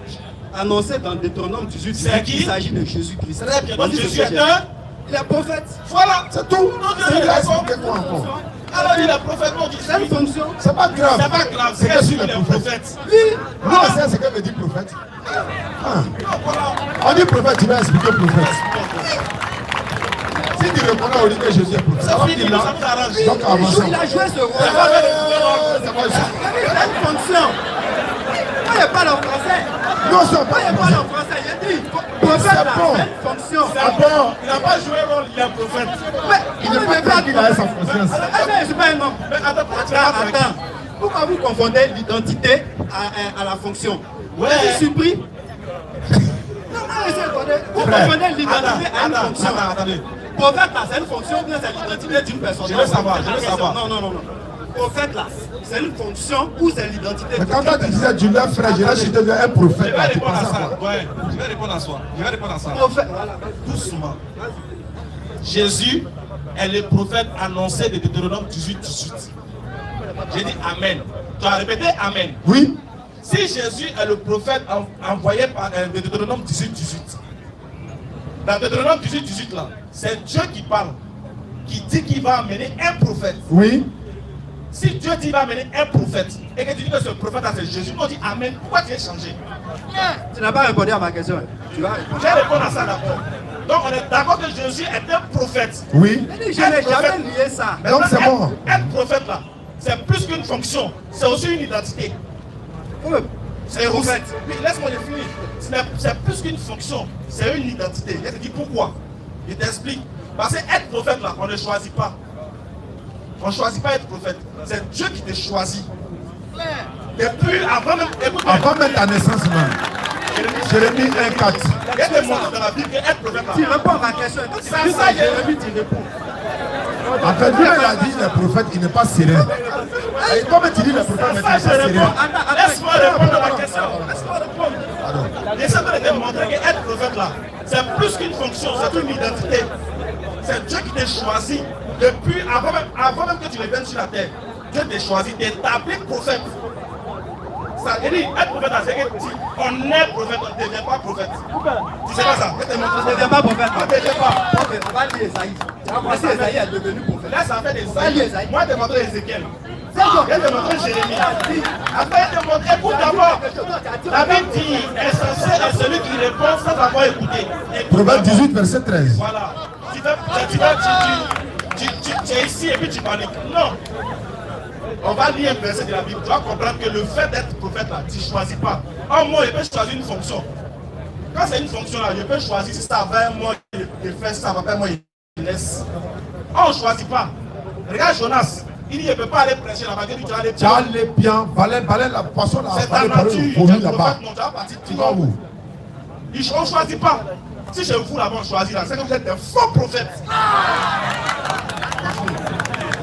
annoncé dans Deutéronome 18. C'est qui? Il s'agit de Jésus-Christ. Donc Jésus est un. Il est prophète. Voilà. C'est tout. C'est là, expliquez quoi encore. Alors il est prophète, non, C'est une fonction. C'est pas grave. C'est pas grave, c'est que il est prophète. Oui. Nous on sait ce que veut dire prophète. On dit prophète, tu vas expliquer prophète. Si tu reconnais, on dit que Jésus est prophète. Ça finit, ça nous arrange. Donc avançons. Il a joué ce rôle. Ça va. C'est une fonction. Il n'y a pas le français. Non, c'est pas Il n'y a pas le français. Il dit prophète là, c'est une fonction. Il n'a pas joué rôle, il est prophète. Mais Il n'est pas grave qu'il a sa conscience. je suis pas un homme. Mais Attends. Pourquoi vous confondez l'identité à la fonction? Ouais. Je suis surpris. Non, vous confondez l'identité à une fonction. Attendez. Prophète là, c'est une fonction ou bien c'est l'identité d'une personne? Je veux savoir. Non. Prophète là, c'est une fonction ou c'est l'identité Mais d'une quand tu disais du lèvre frère, je l'ai cité un Je prophète. vais Là, tu répondre à penses à ça. quoi? Ouais, je vais répondre à ça. Prophète, voilà. Doucement. Jésus est le prophète annoncé de Deutéronome 18. J'ai dit Amen. Tu as répété Amen. Oui. Si Jésus est le prophète envoyé par de Deutéronome 18. Dans Deutéronome 18 là, c'est Dieu qui parle, qui dit qu'il va amener un prophète. Oui. Si Dieu dit qu'il va amener un prophète et que tu dis que ce prophète c'est Jésus, on dit Amen. Pourquoi tu es changé? Tu n'as pas répondu à ma question. Tu vas répondre. Je vais répondre à ça d'abord. Donc on est d'accord que Jésus est un prophète. Oui. Je n'ai jamais nié ça. Donc c'est bon. Être prophète là, c'est plus qu'une fonction, c'est aussi une identité. C'est prophète. Oui, laisse-moi le finir. C'est plus qu'une fonction, c'est une identité. Je te dis pourquoi. Je t'explique. Parce que être prophète là, on ne choisit pas. On ne choisit pas être prophète. C'est Dieu qui te choisit. Depuis, avant même, écoute, Avant même ta naissance même. Jérémie 1,4. il y a des moments dans la Bible que être prophète là. Tu réponds à ma question. Quand tu Ça, dis ça, ça, Jérémie, tu réponds. En fait, lui, il a dit le prophète, il n'est pas serein. Et comme tu dis le prophète, il n'est pas Ça, je réponds. serein. Laisse-moi répondre à ma question. Laisse-moi répondre. J'essaie de te montrer que être prophète là, c'est plus qu'une fonction, c'est une identité. C'est Dieu qui t'a choisi depuis, avant même que tu ne viennes sur la terre. Dieu t'a choisi d'établir prophète. Ça veut dire, être prophète, c'est que on est prophète, on ne devient pas prophète. Tu sais pas ça? Je te montre. On ne devient pas prophète. On ne devient pas. Ok, on va lire Esaïe. Tu vas voir si Esaïe est devenu prophète. Là, ça fait des Esaïe. Moi, je te montre Ézéchiel. Je vais te montrer Jérémie. Après, je te montre, écoute d'abord. La Bible dit, insensé est celui qui répond sans avoir écouté. Proverbe 18, verset 13. Voilà. Tu es ici et puis tu paniques. Non. On va lire un verset de la Bible. Tu vas comprendre que le fait d'être prophète là, tu ne choisis pas. En moi, je peux choisir une fonction. Quand c'est une fonction là, je peux choisir si ça va moi, je fais ça, va pas moi, je laisse. On ne choisit pas. Regarde Jonas. Il dit, je ne peux pas aller prêcher là-bas. Il dit, tu vas aller Tu vas aller bien, valait la poisson là, c'est ta valait par nature. le Tu volume es là-bas. prophète, non, tu vas partir. Tu vas où? On ne choisit pas. Si chez vous là-bas, on choisit là, c'est que vous êtes des faux prophètes.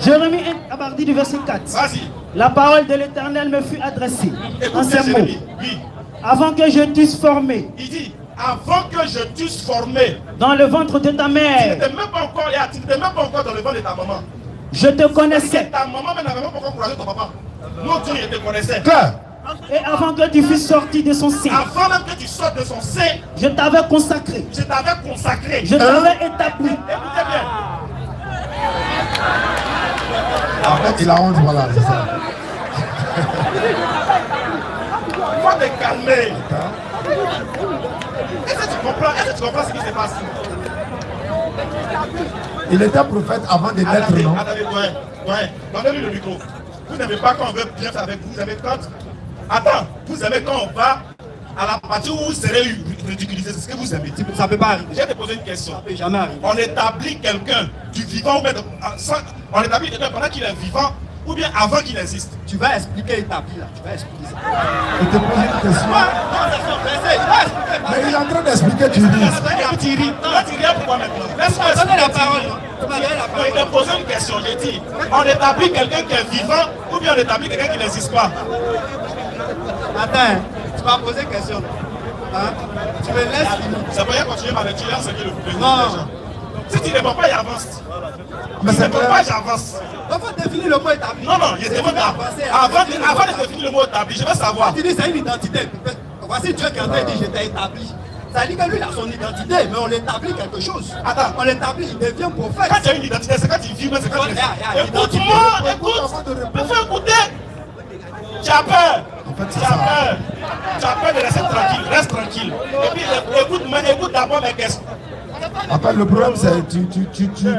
Jérémie 1, à partir du verset 4. Vas-y. La parole de l'Éternel me fut adressée en Écoute ces mots. Jérémie. Oui. Avant que je t'eusse formé Il dit, avant que je t'eusse formé, dans le ventre de ta tu mère, n'étais même pas encore là, tu n'étais même pas encore dans le ventre de ta maman. je te connaissais. Ta maman même n'avait même pas encore croisé ton papa. Mon Dieu, il te connaissait. Claire. Et avant que tu fusses sorti de son sein, Avant même que tu sortes de son sein, je t'avais consacré. je t'avais consacré. Je t'avais établi. Écoutez bien. En fait, il a honte, voilà, c'est ça. Il faut te calmer. Est-ce que tu Est-ce que tu comprends ce qui se passe? Il était prophète avant de naître, non? Attendez, donnez-lui le micro. Vous n'aimez pas quand on veut bien faire avec vous, vous aimez quand... Attends, vous aimez quand on va à la partie où vous serez ridiculisé, c'est ce que vous aimez. Ça ne peut pas arriver. Je vais te poser une question. Ça ne peut jamais arriver. On établit quelqu'un du vivant ou bien on établit quelqu'un pendant qu'il est vivant ou bien avant qu'il existe. Tu vas expliquer établi là. Tu vas expliquer ça. Il te pose une question. Mais il est en train d'expliquer, tu dis. Thierry, pourquoi maintenant? Laisse-moi Donnez la parole. Il t'a posé une question, j'ai dit. On établit quelqu'un qui est vivant ou bien on établit quelqu'un qui n'existe pas. Attends, tu vas poser une question. Hein? Tu me laisses finir. Ça peut y continuer ma lecture, c'est que le président. Non. Si tu ne réponds pas, il avance. Mais Si tu ne c'est réponds pas, j'avance. Il faut définir le mot établi. Non, il demande avant de définir le mot établi, je veux savoir. Tu dis c'est une identité. Voici Dieu qui est en train de dire j'étais établi. Ça dit que lui il a son identité, mais on établit quelque chose. Attends. On l'établit, il devient prophète. Quand tu as une identité, c'est quand tu vis, mais c'est quand tu es. Écoute-moi, écoute. Me fais écouter. Tu as peur. Tu as peur. Tu as peur de rester tranquille. Reste tranquille. Et puis écoute d'abord mes questions. Après, le problème, c'est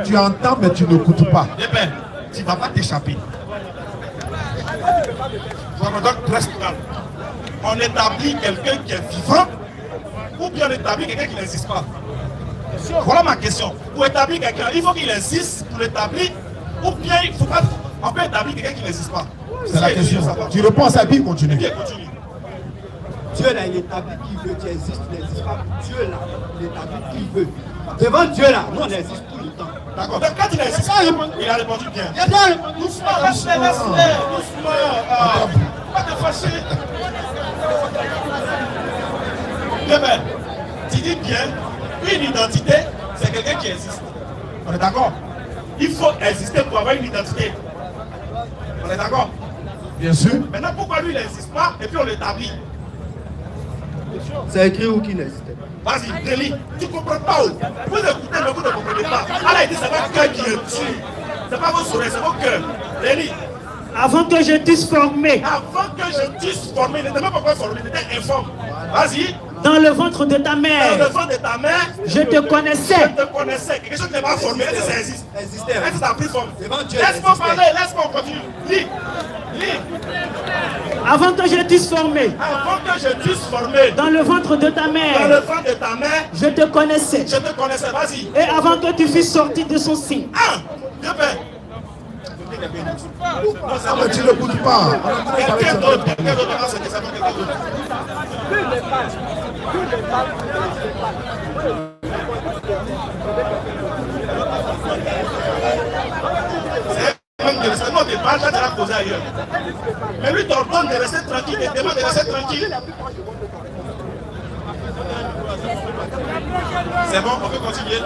tu entends, mais tu n'écoutes pas. Eh bien, tu ne vas pas t'échapper. Donc, reste calme. On établit quelqu'un qui est vivant ou bien on établit quelqu'un qui n'existe pas. Voilà ma question. Pour établir quelqu'un, il faut qu'il existe pour l'établir ou bien il faut pas. On peut établir quelqu'un qui n'existe pas. C'est la question. Tu réponds à ça, puis continue. Bien, continue. Dieu là, il établit qui veut, tu existes, tu n'existes pas. Dieu là, il établit qui veut. Devant Dieu là, nous on existe tout le temps. D'accord. Donc quand il a existé, il a répondu bien. Il a bien répondu. Doucement, laisse-les. Doucement. Pas te fâcher. Bien, tu dis bien, une identité, c'est quelqu'un qui existe. On est d'accord? Il faut exister pour avoir une identité. On est d'accord? Bien sûr. Maintenant, pourquoi lui, il n'existe pas et puis on l'établit? C'est écrit où qui n'existait pas. Vas-y, Déli, tu ne comprends pas où? Vous écoutez, mais vous ne comprenez pas. Allah, il dit, c'est votre cœur qui est dessus. Ce n'est pas vos sourires, c'est vos cœurs. Déli. Avant que je t'eusse formé Avant que je t'eusse formé, il n'était même pas encore formé, il était informe. Vas-y. dans le ventre de ta Dans mère, le ventre de ta mère, je te connaissais. je te connaissais. Quelque chose qui n'est pas formé, est-ce que ça existe? Existait. Est-ce que ça a pris forme? Devant Dieu, Laisse-moi existait. parler, laisse-moi continuer. Lis. Avant que je t'eusse formé Avant que je t'eusse formé dans le ventre de ta dans le mère, ventre de ta mère, je te connaissais. je te connaissais. Vas-y. Et avant que tu fusses sorti de son sein, Bien fait. Non, c'est Mais tu n'écoutes pas. quelqu'un d'autre. Quelqu'un d'autre. Non, c'est quelqu'un d'autre. C'est même de rester. Non, tu parles, tu vas causer ailleurs. Mais lui t'ordonne de rester tranquille, il te demande de rester tranquille. C'est bon, on peut continuer.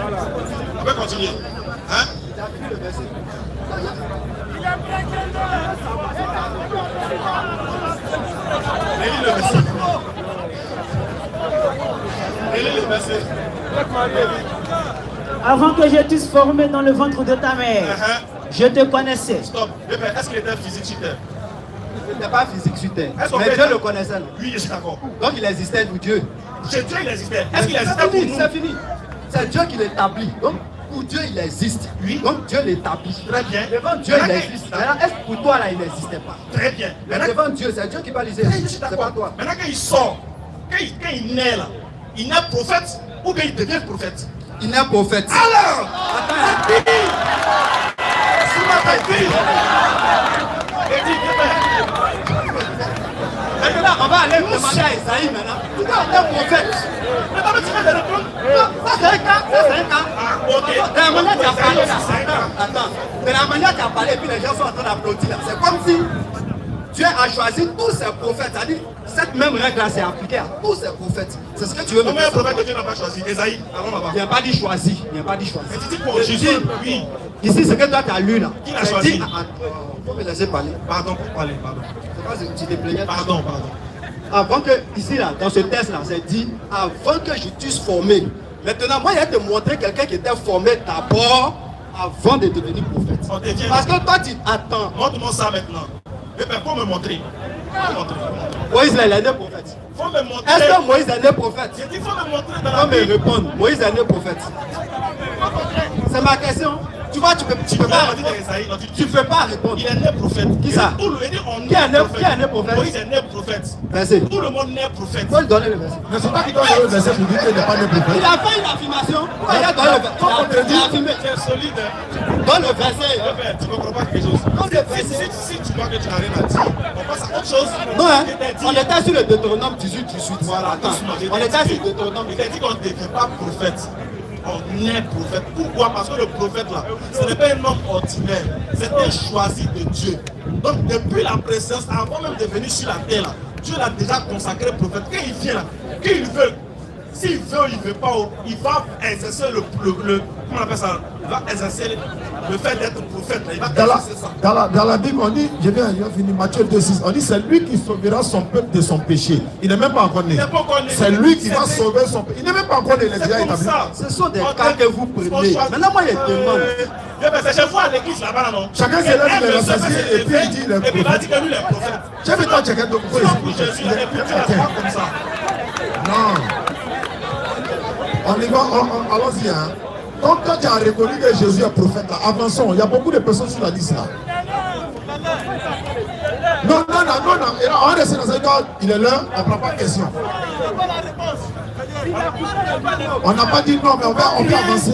On peut continuer. Hein? Lis le verset. Lis le verset. avant que je t'eusse formé dans le ventre de ta mère, je te connaissais. Stop. Est-ce qu'il était physique sur terre? Il n'était pas physique sur terre. Est-ce qu'on Mais peut- Dieu le connaissait. Non? Oui, je suis d'accord. Donc il existait pour Dieu. Chez Dieu, il existait. Est-ce qu'il C'est existait pour fini, nous? c'est fini. C'est Dieu qui l'établit. Donc pour Dieu il existe. Oui. Donc Dieu l'établit. Très bien. Devant Dieu il existe. Maintenant, est-ce que pour toi là il n'existait pas? Très bien. Mais Maintenant, devant Dieu, c'est Dieu qui parle ici. je suis C'est pas d'accord. toi. Maintenant, quand il sort, quand il naît là, il naît prophète ou bien il devient prophète? Il n'est prophète. Alors, Attends. sous ma tête, et dit, Maintenant, on va aller demander à Esaïe maintenant. Pourquoi on est prophète? maintenant, tu vas te répondre. Ça c'est un cas. Ça c'est un cas. Ah, ok. De la manière tu as parlé là. C'est un cas. Attends. De la manière tu as parlé et puis les gens sont en train d'applaudir là. C'est comme si Dieu a choisi tous ses prophètes. C'est-à-dire, cette même règle là s'est appliquée à tous ses prophètes. C'est ce que tu veux me Combien de dire. prophètes que Dieu n'a pas choisi? Esaïe, allons là-bas. Il n'y a pas dit choisi. Il n'y a pas dit choisi. Mais tu dis pour Je Jésus, dis, oui. ici, ce que toi tu as lu là. Qui l'a c'est choisi? dit- faut me laisser parler. Pardon pour parler, pardon. C'est pas que tu te plaignais. Pardon. Avant que, ici là, dans ce test là, c'est dit, avant que je t'eusse formé. Maintenant, moi, il y a te montrer quelqu'un qui était formé d'abord, avant de devenir prophète. On devient- Parce que toi, tu attends. Montre-moi ça maintenant. Mais pour me montrer. Moïse là, il est né prophète. Faut me montrer. Est-ce que Moïse est né prophète? J'ai dit, faut me montrer dans la Faut me Bible. répondre. Moïse est né prophète. C'est ma question. Tu vois, tu peux pas. Tu peux pas répondre. Il est né prophète. Qui ça? Tout le monde dit on Qui est né prophète. prophète? Moïse est né prophète. Verset. Tout le monde né prophète. Faut lui donner le verset. Mais c'est pas qui doit donner le verset pour dire qu'il n'est pas né Il prophète. a fait une affirmation. Pourquoi il a donné le verset? Il a affirmé. Tu es solide. Donne le verset. Tu ne comprends pas quelque chose. Donne le verset. Si tu vois que tu n'as rien à dire, on passe à autre chose. Non, hein? Je t'ai dit- On était sur le Deutéronome 18. Voilà, Attends. doucement. On était sur le Deutéronome. Il a dit qu'on ne devient pas prophète. On est prophète. Pourquoi? Parce que le prophète là, ce n'est pas un homme ordinaire. C'est un choisi de Dieu. Donc depuis la présence, avant même de venir sur la terre là, Dieu l'a déjà consacré prophète. Quand il vient là, quand il veut, s'il veut, il ne veut pas, il va exercer comment on appelle ça? Il va exercer le fait d'être prophète. Là. Il va exercer ça. Dans la Bible, on dit, je viens finir Matthieu 2,6, on dit c'est lui qui sauvera son peuple de son péché. Il n'est même pas encore né. Il n'est pas encore né. C'est lui qui va C'est- sauver son péché. Il n'est même pas encore né, il est déjà C'est comme établi. ça. Ce sont des On cas te- que vous prenez. Maintenant, moi, je demande. C'est chez vous à l'église là-bas, là, non? Chacun se lève, il est rassasié, et puis il dit, il est Et puis il va prophète. dire que lui, il est prophète. J'ai vu toi, chacun de Si on prie Jésus, il est prophète, pas comme ça. Non. On y va, allons-y. Hein. Quand tu as reconnu que Jésus est prophète, là, avançons. Il y a beaucoup de personnes sur la liste là. Non. Et là, on reste dans un cas, il est là, on ne prend pas de question. On n'a pas dit non, mais on peut avancer.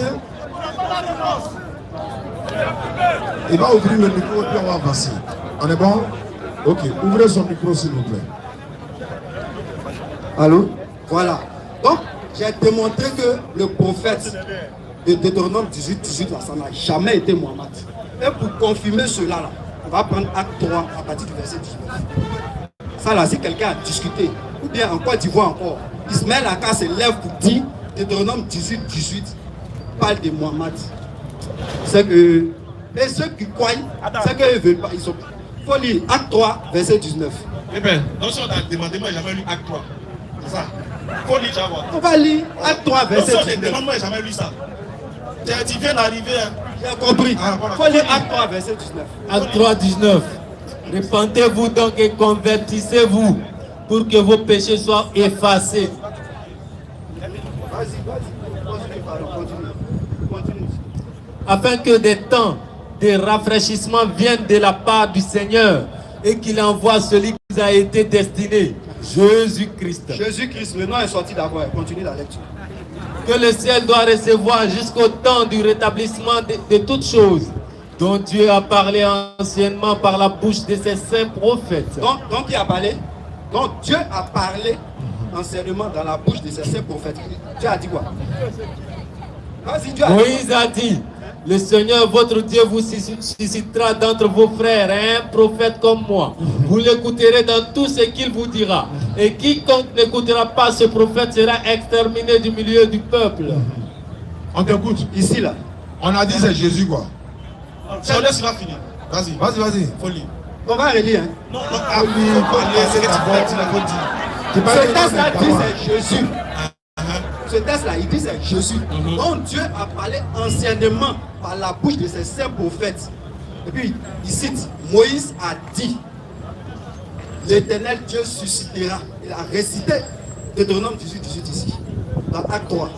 Il va ouvrir le micro et puis on va avancer. On est bon? Ok, ouvrez son micro s'il vous plaît. Allô? Voilà. Donc, j'ai démontré que le prophète de Deutéronome 18, là, ça n'a jamais été Mohammed. Et pour confirmer cela, là, on va prendre acte 3 à partir du verset 19. Ça, là, si quelqu'un a discuté, ou bien en Côte d'Ivoire encore, Ismaël Aka se lève pour dire Deutéronome 18 parle de Mohammed. C'est que. Et ceux qui croient, c'est qu'ils ne veulent pas. Il faut lire acte 3, verset 19. Eh bien, donc si on t'a demandé, moi, j'ai jamais lu acte 3. C'est ça. Faut lire, j'avoue. On va lire acte 3, Donc verset si on te 19. demande, moi, j'ai jamais lu ça. Tu viens d'arriver. Hein. J'ai compris. Ah, voilà. Il faut lire acte 3, verset 19. Acte 3, 19. Repentez-vous donc et convertissez-vous pour que vos péchés soient effacés. Continue. Afin que des temps de rafraîchissement viennent de la part du Seigneur et qu'il envoie celui qui a été destiné, Jésus-Christ. Jésus-Christ, le nom est sorti d'abord. Continue la lecture. Que le ciel doit recevoir jusqu'au temps du rétablissement de toutes choses, dont Dieu a parlé anciennement par la bouche de ses saints prophètes. Donc il a parlé. Donc Dieu a parlé anciennement dans la bouche de ses saints prophètes. Dieu a dit quoi? Vas-y, Dieu a dit. Moïse a dit, le Seigneur votre Dieu vous suscitera d'entre vos frères un prophète comme moi. Vous l'écouterez dans tout ce qu'il vous dira. Et quiconque n'écoutera pas ce prophète sera exterminé du milieu du peuple. On t'écoute. Ici, là. On a dit c'est Jésus quoi. Si on laisse, il va finir. Vas-y. Vas-y. Faut lire. On va relire. Hein. Non, faut parler. C'est que tu l'as dit. Tu parles Ce de texte-là ta dit voix. c'est Jésus. Ce texte-là, il dit c'est Jésus. Donc Dieu a parlé anciennement par la bouche de ses saints prophètes. Et puis, il cite, Moïse a dit, l'Éternel Dieu suscitera. Il a récité Deutéronome 18 ici, dans Acte 3.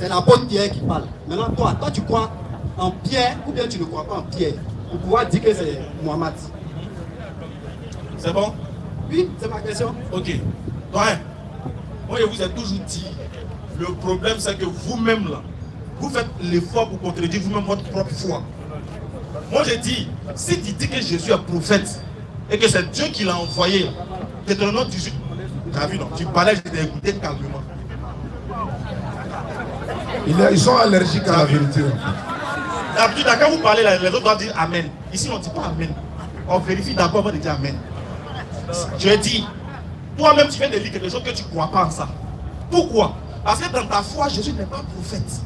C'est l'apôtre Pierre qui parle. Maintenant, toi tu crois en Pierre ou bien tu ne crois pas en Pierre pour pouvoir dire que c'est Mohammed. C'est bon? Oui, c'est ma question. Ok. Ouais. Moi, je vous ai toujours dit, le problème, c'est que vous-même, là, vous faites l'effort pour contredire vous-même votre propre foi. Moi, je dis, si tu dis que Jésus est prophète et que c'est Dieu qui l'a envoyé, Deutéronome 18, tu as vu, non? Tu parlais, je t'ai écouté calmement. Ils sont allergiques à la vérité. D'habitude, quand vous parlez, les autres doivent dire Amen. Ici, on ne dit pas Amen. On vérifie d'abord avant de dire Amen. Je dis, toi-même, tu viens de lire quelque chose que tu ne crois pas en ça. Pourquoi? Parce que dans ta foi, Jésus n'est pas prophète.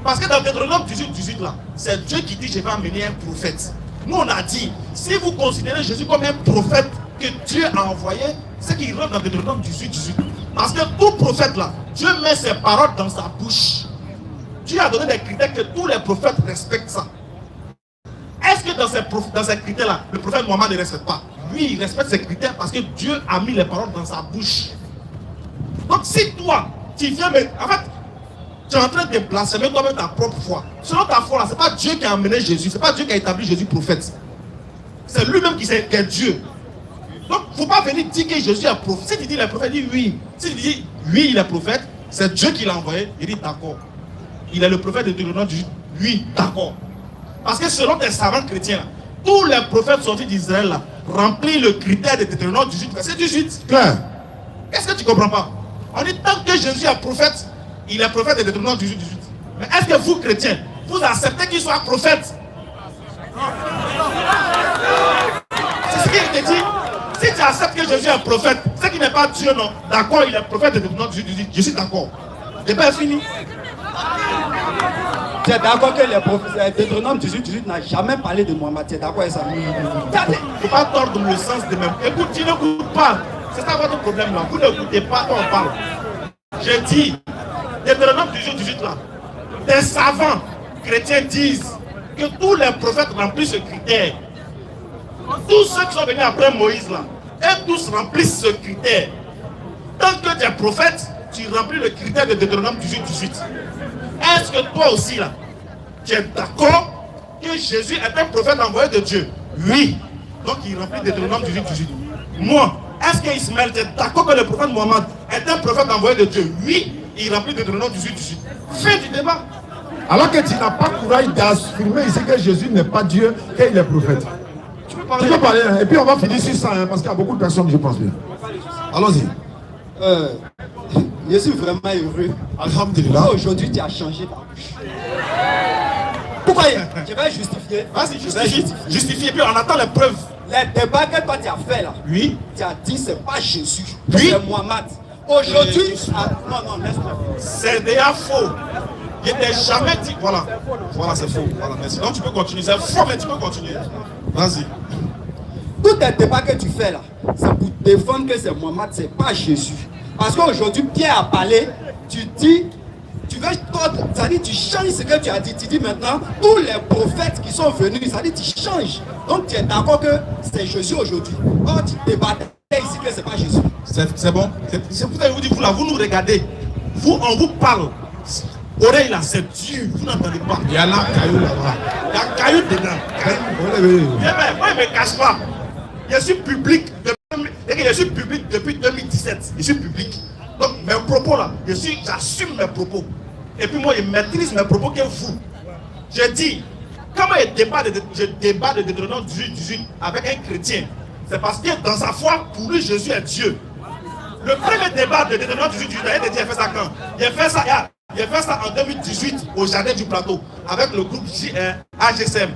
Parce que dans Deutéronome 18 là, c'est Dieu qui dit je vais amener un prophète. Nous on a dit, si vous considérez Jésus comme un prophète que Dieu a envoyé, c'est qu'il rentre dans Deutéronome 18. Parce que tout prophète là, Dieu met ses paroles dans sa bouche. Dieu a donné des critères que tous les prophètes respectent ça. Est-ce que dans ces critères là, le prophète Mohammed ne respecte pas? oui, il respecte ses critères parce que Dieu a mis les paroles dans sa bouche. Donc si toi, tu viens, mais en fait, tu es en train de blasphémer toi-même ta propre foi. Selon ta foi, ce n'est pas Dieu qui a amené Jésus, ce n'est pas Dieu qui a établi Jésus prophète. C'est lui-même qui est Dieu. Donc, il ne faut pas venir dire que Jésus est prophète. Si tu dis qu'il est prophète, dis oui. Si tu dis oui, il est prophète, c'est Dieu qui l'a envoyé, il dit d'accord. Il est le prophète de Deutéronome 18. Oui, d'accord. Parce que selon tes savants chrétiens, tous les prophètes sortis d'Israël remplissent le critère de Deutéronome 18, verset 18. Clair. Est-ce que tu ne comprends pas? On dit tant que Jésus est prophète, il est prophète de Deutéronome 18, 18. Mais est-ce que vous, chrétiens, vous acceptez qu'il soit prophète? C'est ce qu'il te dit. Si tu acceptes que Jésus est prophète, c'est qu'il n'est pas Dieu, non? D'accord, il est prophète de Deutéronome 18, 18. Je suis d'accord. Le débat est fini. Tu es d'accord que les prophètes Deutéronome 18, 18 n'a jamais parlé de Mohamed? Tu es d'accord avec ça? Il ne faut pas tordre le sens de même. Écoute, tu n'écoutes pas. C'est ça votre problème là. Vous n'écoutez pas quand on parle. Je dis, Deutéronome 18, 18 là, des savants chrétiens disent que tous les prophètes remplissent ce critère. Tous ceux qui sont venus après Moïse là, et tous remplissent ce critère. Tant que tu es prophète, tu remplis le critère de Deutéronome 18, 18. Est-ce que toi aussi là, tu es d'accord que Jésus est un prophète envoyé de Dieu? Oui. Donc il remplit Deutéronome 18, 18. Moi, est-ce que Ismaël, tu es d'accord que le prophète Mohammed est un prophète envoyé de Dieu? Oui. Il remplit Deutéronome 18, 18. Fin du débat. Alors que tu n'as pas courage d'affirmer ici que Jésus n'est pas Dieu, qu'il est prophète. Tu peux parler. Tu peux parler, hein? Et puis on va finir sur ça, hein, parce qu'il y a beaucoup de personnes, je pense bien. Allons-y. Je suis vraiment heureux. Alhamdulillah. Aujourd'hui, tu as changé ta bouche. Pourquoi? Je vais justifier. Vas-y, justifie. Justifie, et puis on attend les preuves. Les débats que toi tu as fait là, Oui. tu as dit c'est pas Jésus, Oui. c'est Mohamed. Aujourd'hui, non, laisse-moi. C'est déjà faux. Il n'était jamais dit. Voilà. Voilà, c'est faux. Voilà, merci. Donc tu peux continuer. C'est faux, mais tu peux continuer. Vas-y. Tout les débats que tu fais là, c'est pour défendre que c'est Mohamed, c'est pas Jésus. Parce qu'aujourd'hui, Pierre a parlé, tu dis, tu veux, c'est-à-dire tu changes ce que tu as dit. Tu dis maintenant, tous les prophètes qui sont venus, c'est-à-dire tu changes. Donc tu es d'accord que c'est Jésus aujourd'hui. Or tu débattais ici que c'est pas Jésus. C'est bon. C'est pour ça que je vous dis, vous là, vous nous regardez. Vous, on vous parle. Oreille là, c'est Dieu. Vous n'entendez pas. Il y a là, caillou là-bas. Il y a un caillou dedans. Caillou. Moi, je ne me cache pas. Je suis public depuis 2017. Je suis public. Donc mes propos là, j'assume mes propos. Et puis moi, je maîtrise mes propos que vous. Je dis, comment je débat de Deutéronome 18, 18 avec un chrétien? C'est parce que dans sa foi, pour lui, Jésus est Dieu. Le premier débat de Deutéronome 18, 18, il a fait ça quand? Il a fait ça en 2018 au Jardin du Plateau avec le groupe AGSM.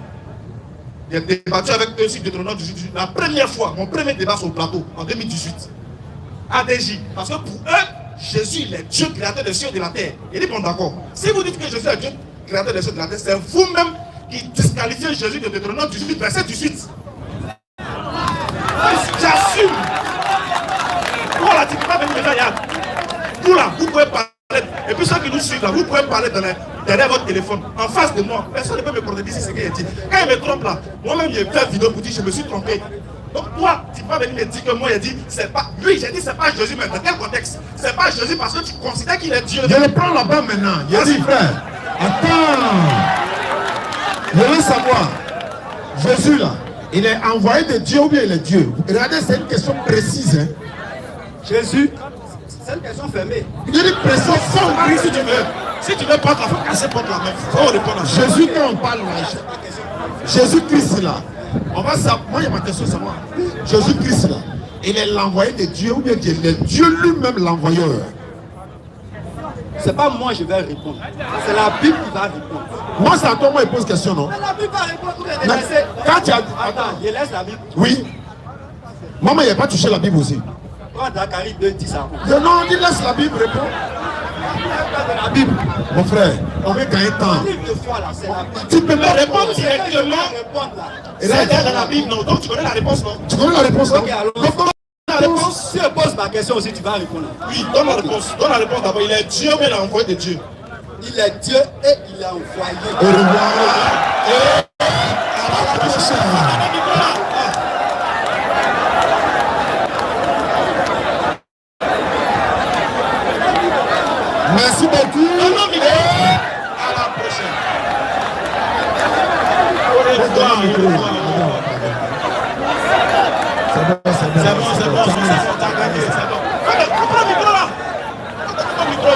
J'ai débattu avec eux sur Deutéronome 18, 18. La première fois, mon premier débat sur le plateau, en 2018. ADJ. Parce que pour eux, Jésus, il est Dieu créateur des cieux et de la terre. Il dit, bon d'accord. Si vous dites que Jésus est Dieu créateur des cieux et de la terre, c'est vous-même qui disqualifiez Jésus de Deutéronome 18, verset 18. J'assume. Voilà, tu ne peux pas venir me faire. Vous là, vous pouvez parler. Et puis ceux qui nous suivent là, vous pouvez parler derrière votre téléphone, en face de moi. Personne ne peut me contredire ce qu'il a dit. Quand il me trompe là, moi-même j'ai fait une vidéo pour dire je me suis trompé. Donc toi, tu vas venir me dire que moi j'ai dit c'est pas. Lui j'ai dit c'est pas Jésus, mais dans quel contexte? C'est pas Jésus parce que tu considères qu'il est Dieu. Je le prends là-bas maintenant. Il a dit frère, attends. Je veux savoir, Jésus là, il est envoyé de Dieu ou bien il est Dieu? Regardez, c'est une question précise. Hein. Jésus, c'est une question fermée. Il dit précis. Si tu veux. Si tu veux pas, il faut casser porte la main. Faut répondre à ça. Jésus, quand on parle là, Jésus-Christ là, on va savoir, moi il y a ma question, c'est moi. Jésus-Christ là, il est l'envoyé de Dieu ou bien il est Dieu lui-même l'envoyeur? C'est pas moi je vais répondre. C'est la Bible qui va répondre. Moi c'est à toi, moi il pose question, non? Mais la Bible va répondre. Quand tu as... Attends, je laisse la Bible. Oui. Maman, il n'a pas touché la Bible aussi. Prends Dakari 2, 10 ça. Non, il laisse la Bible répondre. La Bible. Mon frère, on veut gagner temps. Livre de foi là, c'est la Bible. Tu peux pas Répondre répondre. directement. C'est dans la Bible, non? Donc tu connais la réponse, non? Tu connais la réponse, non? Ok, alors. Donc, donne la réponse. Si je pose ma question aussi, tu vas répondre. Oui, donne la réponse. Donne la réponse d'abord. Il est Dieu, mais il est envoyé de Dieu. Il est Dieu et il est envoyé. Au revoir. t'as gagné, c'est bon. Prends le micro là. Prends le micro.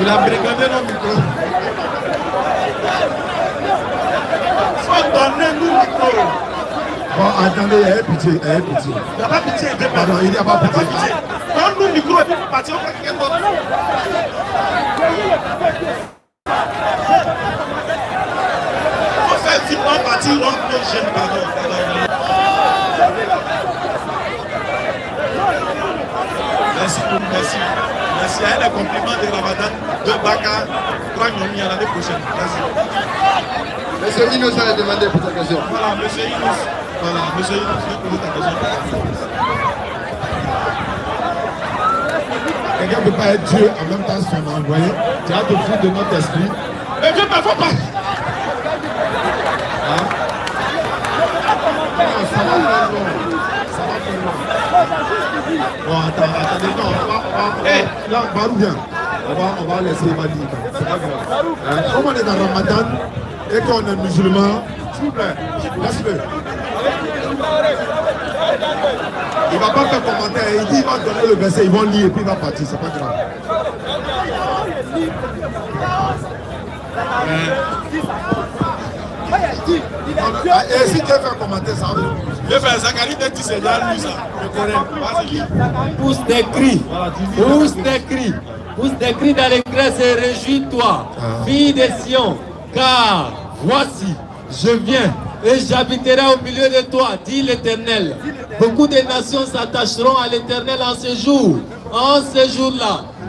Il a brigandé le micro. Faut donner nous le micro. Bon, attendez, il y a pitié, il y a pitié. Il n'y a pas pitié, Pardon, il n'y a pas pitié. Donne-nous le micro et puis partir au quelqu'un d'autre. En fait, si on partit, on peut gêner, pardon. Merci. Merci. Elle est compliment de Ramadan, de Baka, 3 Nyomi à l'année prochaine. Merci. Monsieur Innocent a demandé pour sa question. Voilà, monsieur Inous. Voilà, monsieur Inous, je vais poser ta question. Quelqu'un ne peut pas être Dieu en même temps son envoyé. Tu as te foutre de notre esprit. Mais Dieu ne faut pas. Non, ça va faire long. Ça va faire long. Bon, attendez, non, là, Barou vient. On va laisser Mali. C'est pas grave. Comme on est dans Ramadan et qu'on est musulman, s'il vous plaît, laisse-le. Il ne va pas faire commentaire. Il dit qu'il va donner le verset, ils vont lire et puis il va partir. C'est pas grave. Et si tu veux faire commentaire, ça va. Je vais faire Zacharie de c'est déjà lui ça. Je connais. Vas-y. Pousse des cris. Pousse des cris. Pousse des cris dans les grèces et réjouis-toi, fille de Sion, car voici, je viens et j'habiterai au milieu de toi, dit l'Éternel. Beaucoup de nations s'attacheront à l'Éternel en ce jour,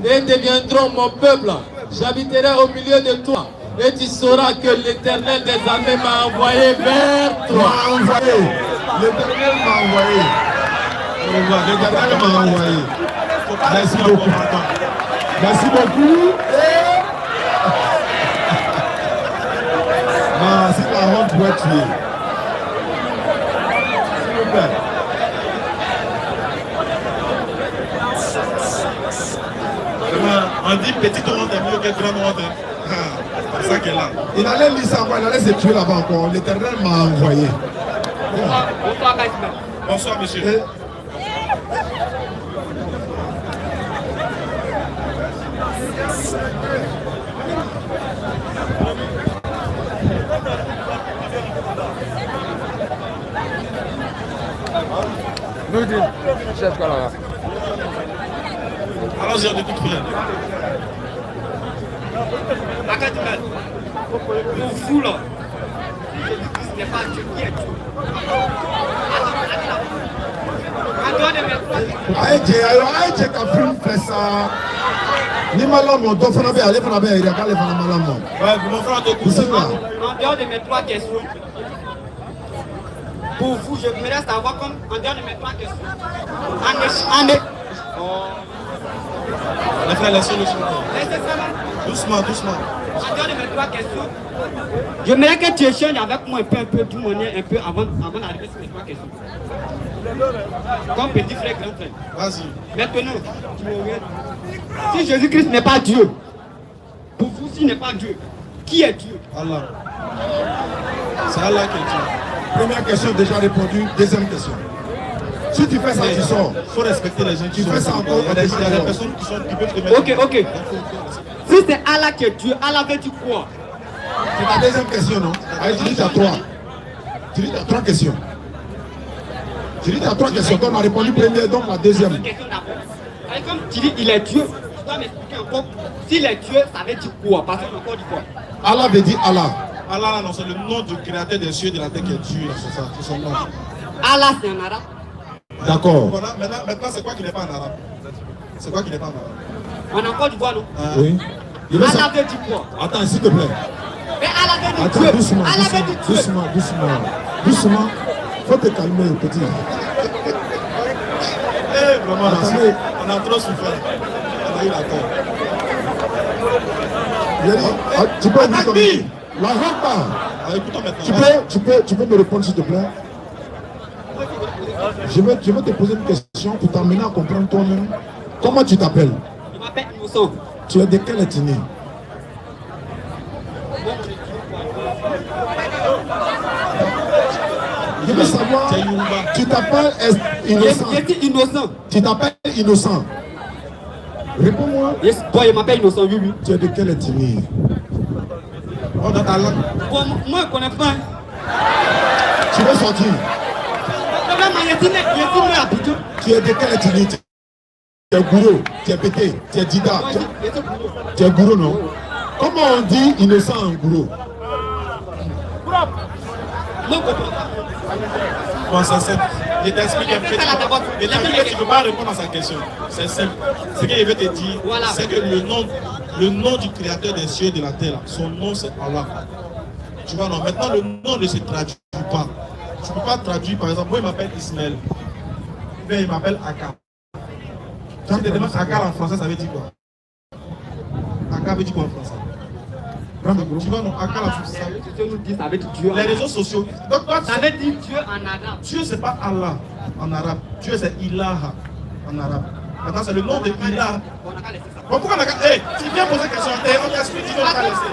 et deviendront mon peuple. J'habiterai au milieu de toi. Et tu sauras que l'Éternel des armées m'a envoyé vers toi. L'Éternel m'a envoyé. L'Éternel m'a envoyé. Merci beaucoup. Merci beaucoup. Non, c'est la honte pour être tué. S'il vous plaît. On dit petit honte est mieux que grande honte. C'est ça qu'elle a. Il allait lire ça, il allait se tuer là-bas encore. L'Éternel m'a envoyé. Bonsoir, monsieur. Nous dit, chef Kalara. Allons-y, on écoute rien. Pour vous là, ce n'est pas Dieu qui est Dieu. En dehors de mes trois, Aïe, Kafrim fait ça. Ni malam, on doit faire un peu, aller faire un peu, il y a pas les faire un malam. Ouais, mon frère te couche. C'est là. en dehors de mes trois questions, pour vous, je voudrais savoir comme en dehors de mes trois questions. Les frères, laissez-le sur moi. Laissez ça là. Doucement. En dehors de mes trois questions, j'aimerais que tu échanges avec moi un peu du monnaie un peu avant d'arriver sur mes trois questions. Comme petit frère, grand frère. Vas-y. Maintenant, tu me regardes. Si Jésus-Christ n'est pas Dieu, pour vous, s'il n'est pas Dieu, qui est Dieu? Allah. C'est Allah qui est Dieu. Première question déjà répondue. Deuxième question. Si tu fais ça, tu sors. Il faut respecter les gens qui Tu sont. fais ça encore, Il y a des personnes qui peuvent te mettre. Ok. Si c'est Allah qui est Dieu, Allah veut dire quoi? C'est ta deuxième question, non? Allez, tu dis t'as trois. Tu dis t'as trois questions. Tu dis t'as trois questions. Donc on a répondu première, donc la deuxième. Une question d'abord. Et comme tu dis il est Dieu, tu dois m'expliquer encore. S'il est Dieu, ça veut dire quoi? Parce qu'on a encore dit quoi? Allah veut dire Allah. Allah, non, c'est le nom du créateur des cieux et de la terre qui est Dieu. C'est ça, c'est son nom. Allah, c'est en arabe. D'accord. Voilà, maintenant, c'est quoi qui n'est pas en arabe? C'est quoi qui n'est pas en arabe? On a encore du bois, non? Oui. Il veut Allah ça. veut dire quoi? Attends, s'il te plaît. Mais Allah veut dire Attends, Dieu. doucement, Allah veut dire Dieu. doucement. Faut te calmer, petit. Vraiment, Attendez. on a trop souffert. On a eu la tort. Tu peux dire comme Takbir. la rampa. Écoutons maintenant. Tu peux me répondre s'il te plaît. Je vais te poser une question pour t'amener à comprendre toi-même. Comment tu t'appelles? Je m'appelle Innocent. Tu es de quelle ethnie? Bon, Je veux savoir, tu t'appelles innocent. Je suis innocent. Tu t'appelles innocent. Réponds-moi. Yes, boy, je m'appelle innocent, oui, oui. Tu es de quelle ethnie? Oh, dans ta langue. Bon, moi, je ne connais pas. Tu veux sortir? Tu es de quelle ethnie? Tu es gourou, tu es pété, tu es dida. Tu es gourou, non? Comment on dit innocent en gourou? Bon, c'est simple. Je t'explique un peu. Tu ne peux pas répondre à sa question. C'est simple. Ce que je veux te dire, c'est que le nom du créateur des cieux et de la terre, son nom c'est Allah. Tu vois, non, maintenant le nom ne se traduit pas. Tu ne peux pas traduire, par exemple, moi il m'appelle Ismaël. Mais il m'appelle Aka. Quand tu te demandes Aka en français, ça veut dire quoi? Aka veut dire quoi en français? Tu vois, non, Aka la ça veut dire Dieu. Les réseaux sociaux. Donc, toi, ça veut dire Dieu en arabe. Dieu, c'est pas Allah en arabe. Dieu, c'est Ilaha en arabe. Maintenant, c'est le nom de Ilaha. Bon, pourquoi on a. Hey, tu viens poser une question, on t'explique, tu vas pas laisser.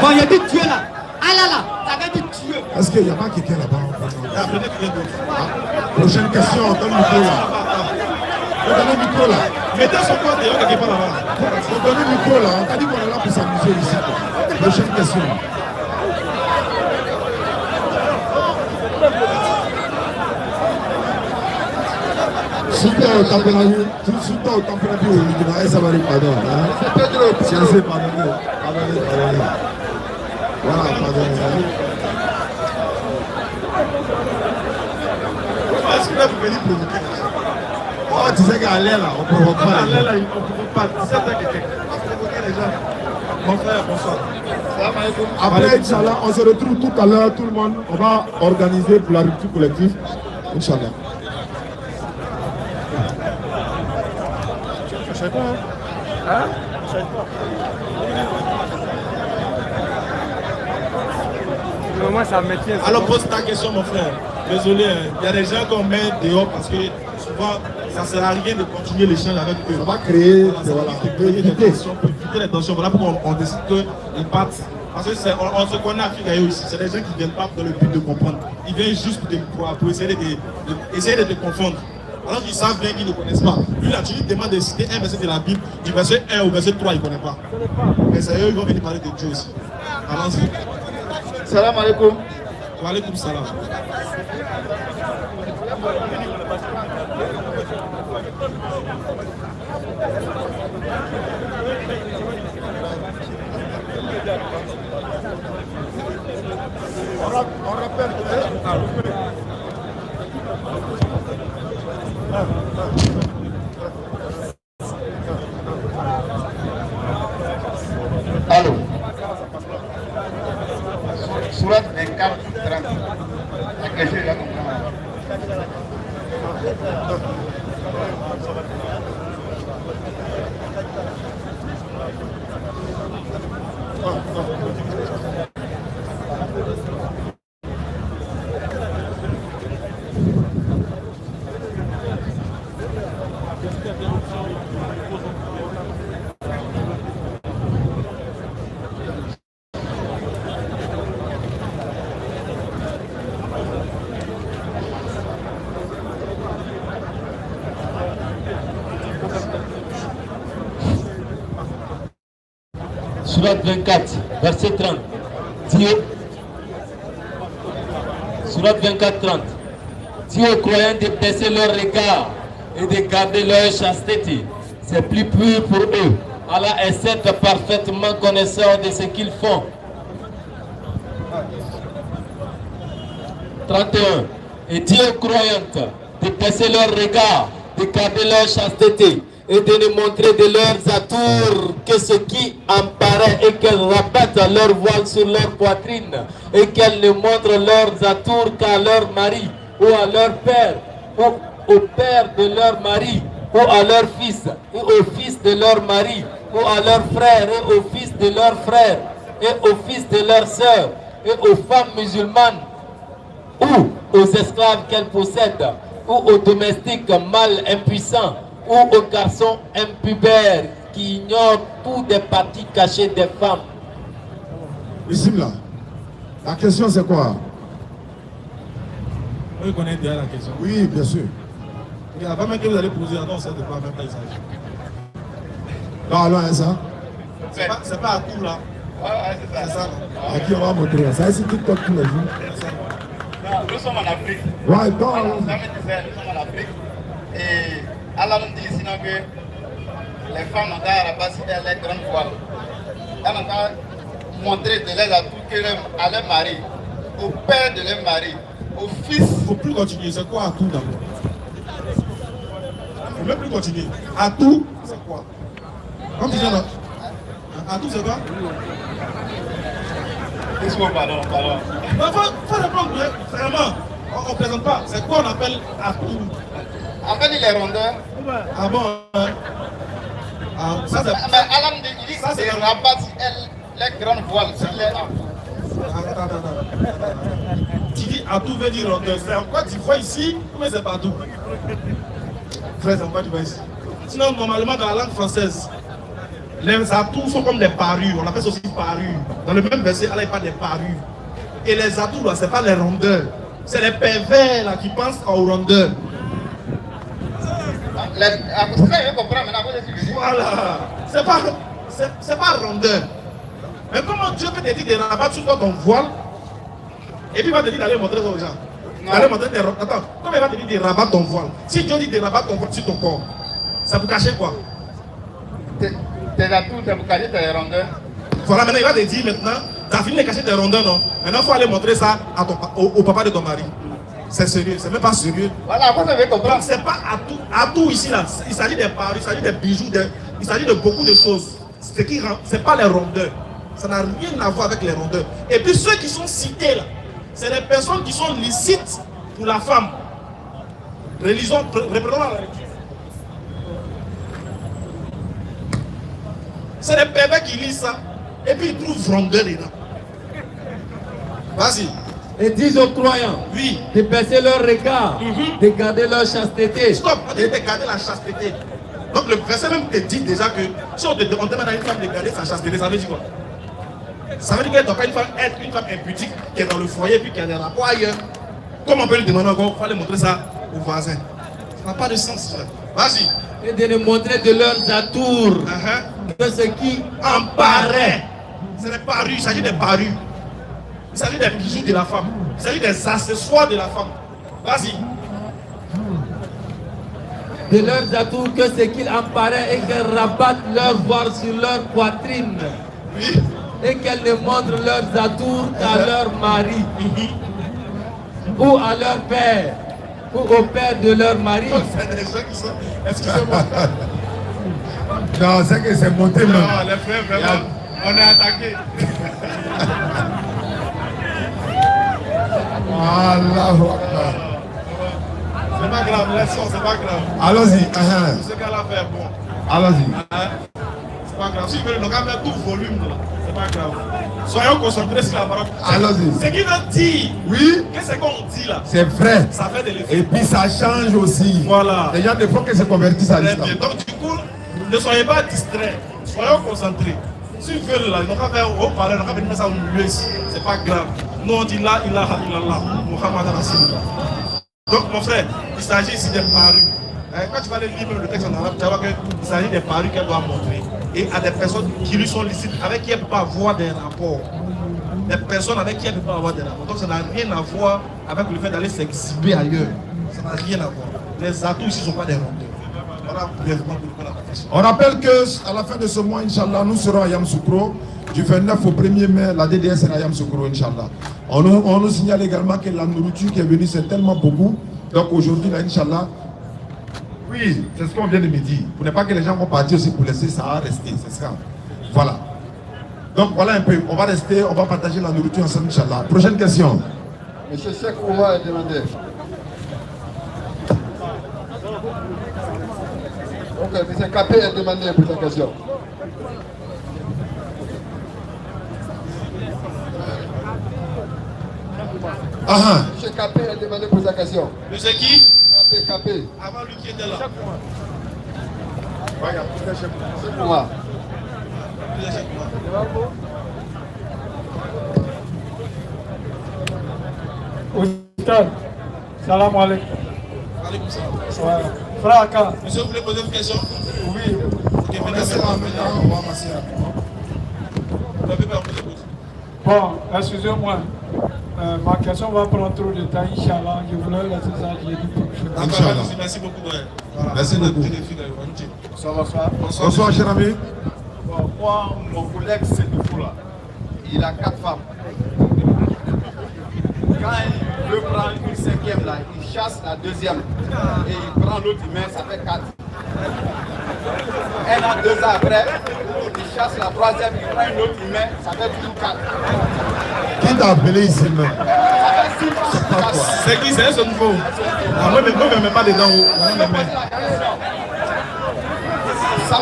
Bon, il y a dit Dieu là. Ah là là, ça veut dire Dieu. Est-ce qu'il n'y a pas quelqu'un là-bas? Prochaine question, donne le micro là. Donne le micro là. Mettez son poids dehors quelque part là-bas. Donne le micro là. On t'a dit qu'on est là pour s'amuser ici. Prochaine question. Super au température, tout au température au ça va aller, pardon. Sciences, pardonnez. Voilà, pardonnez. Est-ce que là vous venez provoquer? Oh, tu sais qu'à l'air là, on ne provoque pas. À l'air là, on ne provoque pas. 17 ans que on provoquer les gens. Mon frère, bonsoir. Après, Inch'Allah, on se retrouve tout à l'heure, tout le monde. On va organiser pour la rupture collective. Inch'Allah. Je sais pas. Hein? Je sais pas. Mais moi, ça me tient. Alors pose ta question, mon frère. Désolé, il y a des gens qu'on met dehors parce que souvent, ça ne sert à rien de continuer l'échange avec eux. On va créer, des tensions, pour éviter les tensions. Voilà pourquoi on décide qu'ils partent. Parce que on se connaît à Figayo ici. C'est des gens qui ne viennent pas dans le but de comprendre. Ils viennent juste pour essayer de te confondre. Alors qu'ils savent bien qu'ils ne connaissent pas. Lui, là, tu lui demandes de citer un verset de la Bible, du verset 1 au verset 3, il ne connaît pas. Mais c'est eux, ils vont venir parler de Dieu aussi. Allons-y. Salam alaikum. Wa alaikum salam. On rappelle. Allô. Surat 24, 30. La question est là comme Surat 24, verset 30. Dieu, Surat 24, 30. Dieu aux croyants de baisser leur regard et de garder leur chasteté. C'est plus pur pour eux. Allah est certes parfaitement connaisseur de ce qu'ils font. 31. Et Dieu aux croyantes de baisser leur regard, de garder leur chasteté et de ne montrer de leurs atours que ce qui en paraît et qu'elles rabattent leur voile sur leur poitrine et qu'elles ne montrent leurs atours qu'à leur mari ou à leur père ou au père de leur mari ou à leur fils ou au fils de leur mari ou à leur frère et au fils de leur frère et au fils de leur sœur et aux femmes musulmanes ou aux esclaves qu'elles possèdent ou aux domestiques mâles impuissants ou aux garçons impubères qui ignorent toutes des parties cachées des femmes. Ici là, la question c'est quoi? Vous connaissez déjà la question. Oui, bien sûr. Et avant même que vous allez poser, on sait de quoi même pas il s'agit. Non, allons à ça. C'est pas à tout là. C'est ça. À qui on va montrer ça? C'est TikTok tous les jours. Nous sommes en Afrique. Ouais, donc. Ça me disait, nous sommes en Afrique. Et Allah nous dit sinon que les femmes n'ont qu'à rabattre les grandes voiles. Elles n'ont qu'à montrer de l'aide à leur mari, au père de leur mari, au fils. Il ne faut plus continuer. C'est quoi à tout d'abord? Il ne faut même plus continuer. À tout, c'est quoi? Comme tu dis, à tout, c'est quoi? Pardon. Il faut répondre vraiment. On ne présente pas. C'est quoi on appelle à tout? En fait, il est rondeur. Ah bon? Ça, c'est... Mais Allah nous dit ça, c'est de rabattre les grandes voiles sur les Attends. Tu dis à tout veut dire rondeur. C'est en quoi tu vois ici, mais c'est pas tout. Frère, c'est en quoi tu vois ici. Sinon, normalement, dans la langue française, les atouts sont comme des parures. On appelle ça aussi parures. Dans le même verset, Allah parle des parures. Et les atouts, là, ce n'est pas les rondeurs. C'est les pervers là, qui pensent aux rondeurs. Voilà. C'est pas rondeur. Mais comment Dieu peut te dire de rabattre sur toi ton voile et puis il va te dire d'aller montrer ça aux gens? D'aller montrer tes rondeurs. Attends, comment il va te dire de rabattre ton voile? Si Dieu dit de rabattre ton voile sur ton corps, ça vous cacher quoi? Tes atouts, c'est pour cacher tes rondeurs. Voilà, maintenant il va te dire maintenant, tu as fini de cacher tes rondeurs, non? Maintenant il faut aller montrer ça à au papa de ton mari. C'est sérieux, c'est même pas sérieux. Voilà, après ça veut comprendre. Donc c'est pas à tout ici là. Il s'agit des parures, il s'agit des bijoux, il s'agit de beaucoup de choses. C'est pas les rondeurs. Ça n'a rien à voir avec les rondeurs. Et puis ceux qui sont cités là, c'est les personnes qui sont licites pour la femme. Reprenons la lecture. C'est les pervers qui lisent ça. Et puis ils trouvent rondeur dedans. Vas-y. Et disent aux croyants Oui. de baisser leur regard, de garder leur chasteté. Stop, on dit de garder la chasteté. Donc le verset même te dit déjà que si on demande à une femme de garder sa chasteté, ça veut dire quoi? Ça veut dire qu'elle ne doit pas être une femme impudique qui est dans le foyer puis qui a des rapports ailleurs. Comment on peut lui demander encore, il faut aller montrer ça aux voisins? Ça n'a pas de sens. Vas-y. Et de nous montrer de leurs atours, de ce qui en paraît. C'est des parures, il s'agit des parures. Il s'agit des bijoux de la femme. Il s'agit des accessoires de la femme. Vas-y. De leurs atours, que ce qu'il en paraît et qu'elles rabattent leur voile sur leur poitrine. Oui. Et qu'elles ne montrent leurs atours qu'à leur mari. Ou à leur père. Ou au père de leur mari. C'est des gens qui sont... Excusez-moi. Non, c'est que c'est monté Non, là. les frères, vraiment, on est attaqué. Allahu Akbar. C'est pas grave, laissons, c'est pas grave. Allons-y. Ce qu'elle a fait, bon. Allons-y. C'est pas grave. Si vous voulez, nous allons mettre tout volume là. C'est pas grave. Soyons concentrés sur la parole. Allons-y. Ce qui veut dire, Oui, qu'est-ce qu'on dit là? c'est vrai. Ça fait de l'effet. Et puis ça change aussi. Voilà. Les gens, des fois, qu'ils se convertissent à Très l'islam. bien. Donc du coup, ne soyez pas distraits. Soyons concentrés. S'ils veulent là, ils n'ont qu'à faire haut parler, ils n'ont qu'à venir mettre ça au milieu ici. C'est pas grave. Nous on dit là, ilaha illallah, Muhammad Rasulullah. Donc mon frère, il s'agit ici des parures. Quand tu vas lire le texte en arabe, tu vas voir qu'il s'agit des parures qu'elle doit montrer. Et à des personnes qui lui sont licites, avec qui elle ne peut pas avoir des rapports. Des personnes avec qui elle ne peut pas avoir des rapports. Donc ça n'a rien à voir avec le fait d'aller s'exhiber ailleurs. Ça n'a rien à voir. Les atouts ici ne sont pas des rondeurs. Voilà brièvement pour la question. On rappelle qu'à la fin de ce mois, Inch'Allah, nous serons à Yamoussoukro. Du 29 au 1er mai, la DDS sera à Yamoussoukro, Inch'Allah. On nous signale également que la nourriture qui est venue, c'est tellement beaucoup. Donc aujourd'hui, là, Inch'Allah, oui, c'est ce qu'on vient de me dire. Pour ne pas que les gens vont partir aussi pour laisser ça rester. C'est ça. Voilà. Donc voilà un peu. On va rester, on va partager la nourriture ensemble, Inch'Allah. Prochaine question. Monsieur Cheikh Ouma est demandé. Donc, M. Capé est demandé pour sa question. Monsieur Capé est demandé pour sa question. Monsieur qui? Capé. Avant lui qui était là. C'est pour moi. Oustad, Salam alaikum. Alaykoum salam. Ouais. Frère Aka. Monsieur, vous voulez poser une question? Oui. Ok, Bon, excusez-moi. Ma question va prendre trop de temps, Inch'Allah. Je voulais laisser ça jeudi prochain. Inch'Allah. Merci beaucoup. Ouais. Voilà. Merci beaucoup. Bonsoir, cher ami. Bon, moi, mon collègue Sédoufou, là, il a 4 femmes. Quand il veut prendre une 5e, là, il chasse la 2e. Et il prend l'autre, il met, ça fait 4. Un an, 2 ans après, il chasse la 3e, il prend une autre, il met, ça fait toujours 4. Qui t'a appelé ici même? C'est qui? C'est ce nouveau. Ah, moi, je ne mets pas dedans.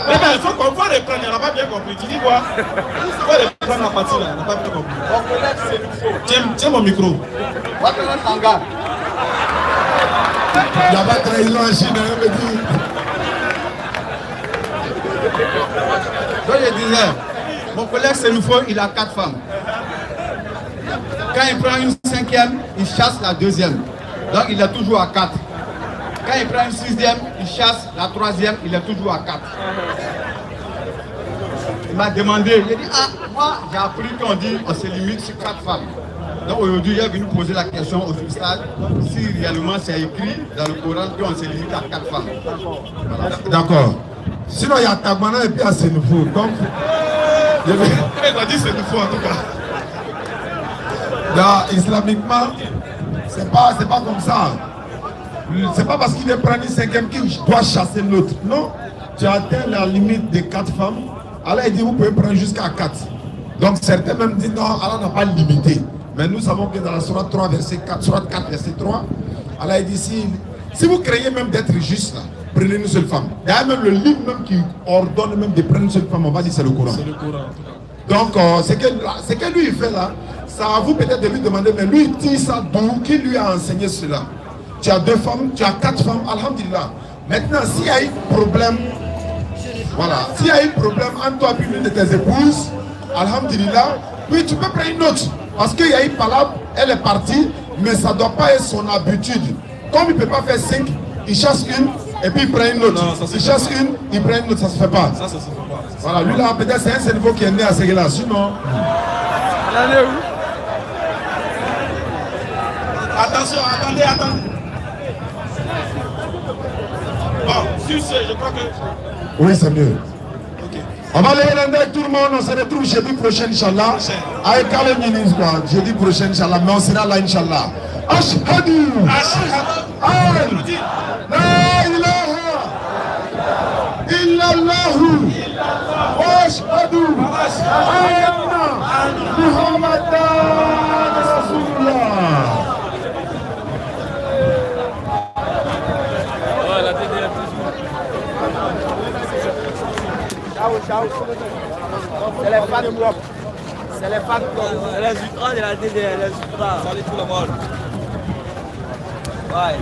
Mais il faut qu'on va reprendre, il n'a pas bien compris. Tu dis quoi? Il faut reprendre la partie là, il n'a pas bien compris. Mon collègue Sédoufou. Tiens mon micro. Il n'y a pas de trahison en Chine, hein, me dit. Donc je disais, mon collègue Sédoufou, il a 4 femmes. Quand il prend une 5e, il chasse la 2e. Donc il est toujours à 4. Quand il prend une 6e, il chasse la 3e, il est toujours à 4. Il m'a demandé, il a dit, ah, moi j'ai appris qu'on dit on se limite sur 4 femmes. Donc aujourd'hui, il est venu poser la question au stade si réellement c'est écrit dans le Coran qu'on se limite à 4 femmes. Voilà. D'accord. Sinon, il y a Tagmana et puis il y a Sénoufou. Donc, Il a dit c'est nouveau en tout cas. là, islamiquement, c'est pas comme ça. C'est pas parce qu'il est prendre une 5e qu'il doit chasser l'autre. Non, tu atteins la limite des 4 femmes. Allah il dit vous pouvez prendre jusqu'à 4. Donc certains même disent non, Allah n'a pas limité. Mais nous savons que dans la Sourate 3, verset 4, Sourate 4, verset 3, Allah il dit si vous craignez même d'être juste là, prenez une seule femme. Il y a même le livre même qui ordonne même de prendre une seule femme. On va dire c'est le Coran. C'est le Coran. Donc ce que lui il fait là, ça à vous peut-être de lui demander, mais lui il dit ça d'où? Qui lui a enseigné cela? Tu as 2 femmes, tu as 4 femmes, alhamdulillah. Maintenant, s'il y a un problème, voilà, s'il y a un problème entre toi et une de tes épouses, alhamdulillah, oui, tu peux prendre une autre. Parce qu'il y a une palabre, elle est partie, mais ça ne doit pas être son habitude. Comme il ne peut pas faire 5, il chasse une et puis il prend une autre. Non, il chasse une, il prend une autre, ça ne se fait pas. Ça se fait pas. Voilà, lui là, peut-être c'est un cerveau qui est né à ce là. Sinon. Attention, attendez. Bon, sur ce, je crois que... Oui, c'est mieux. Ok. On va aller avec tout le monde, on se retrouve jeudi prochain, Inch'Allah. Avec Kalem Ministre, quoi. Jeudi prochain, Inch'Allah, mais on sera là, Inch'Allah. Ashhadu an la ilaha illallah wa ashhadu anna Muhammadan Rasulullah. C'est les fans propres. C'est les fans propres. Les ultras de la DDR, les ultras. Salut tout le monde. Ouais.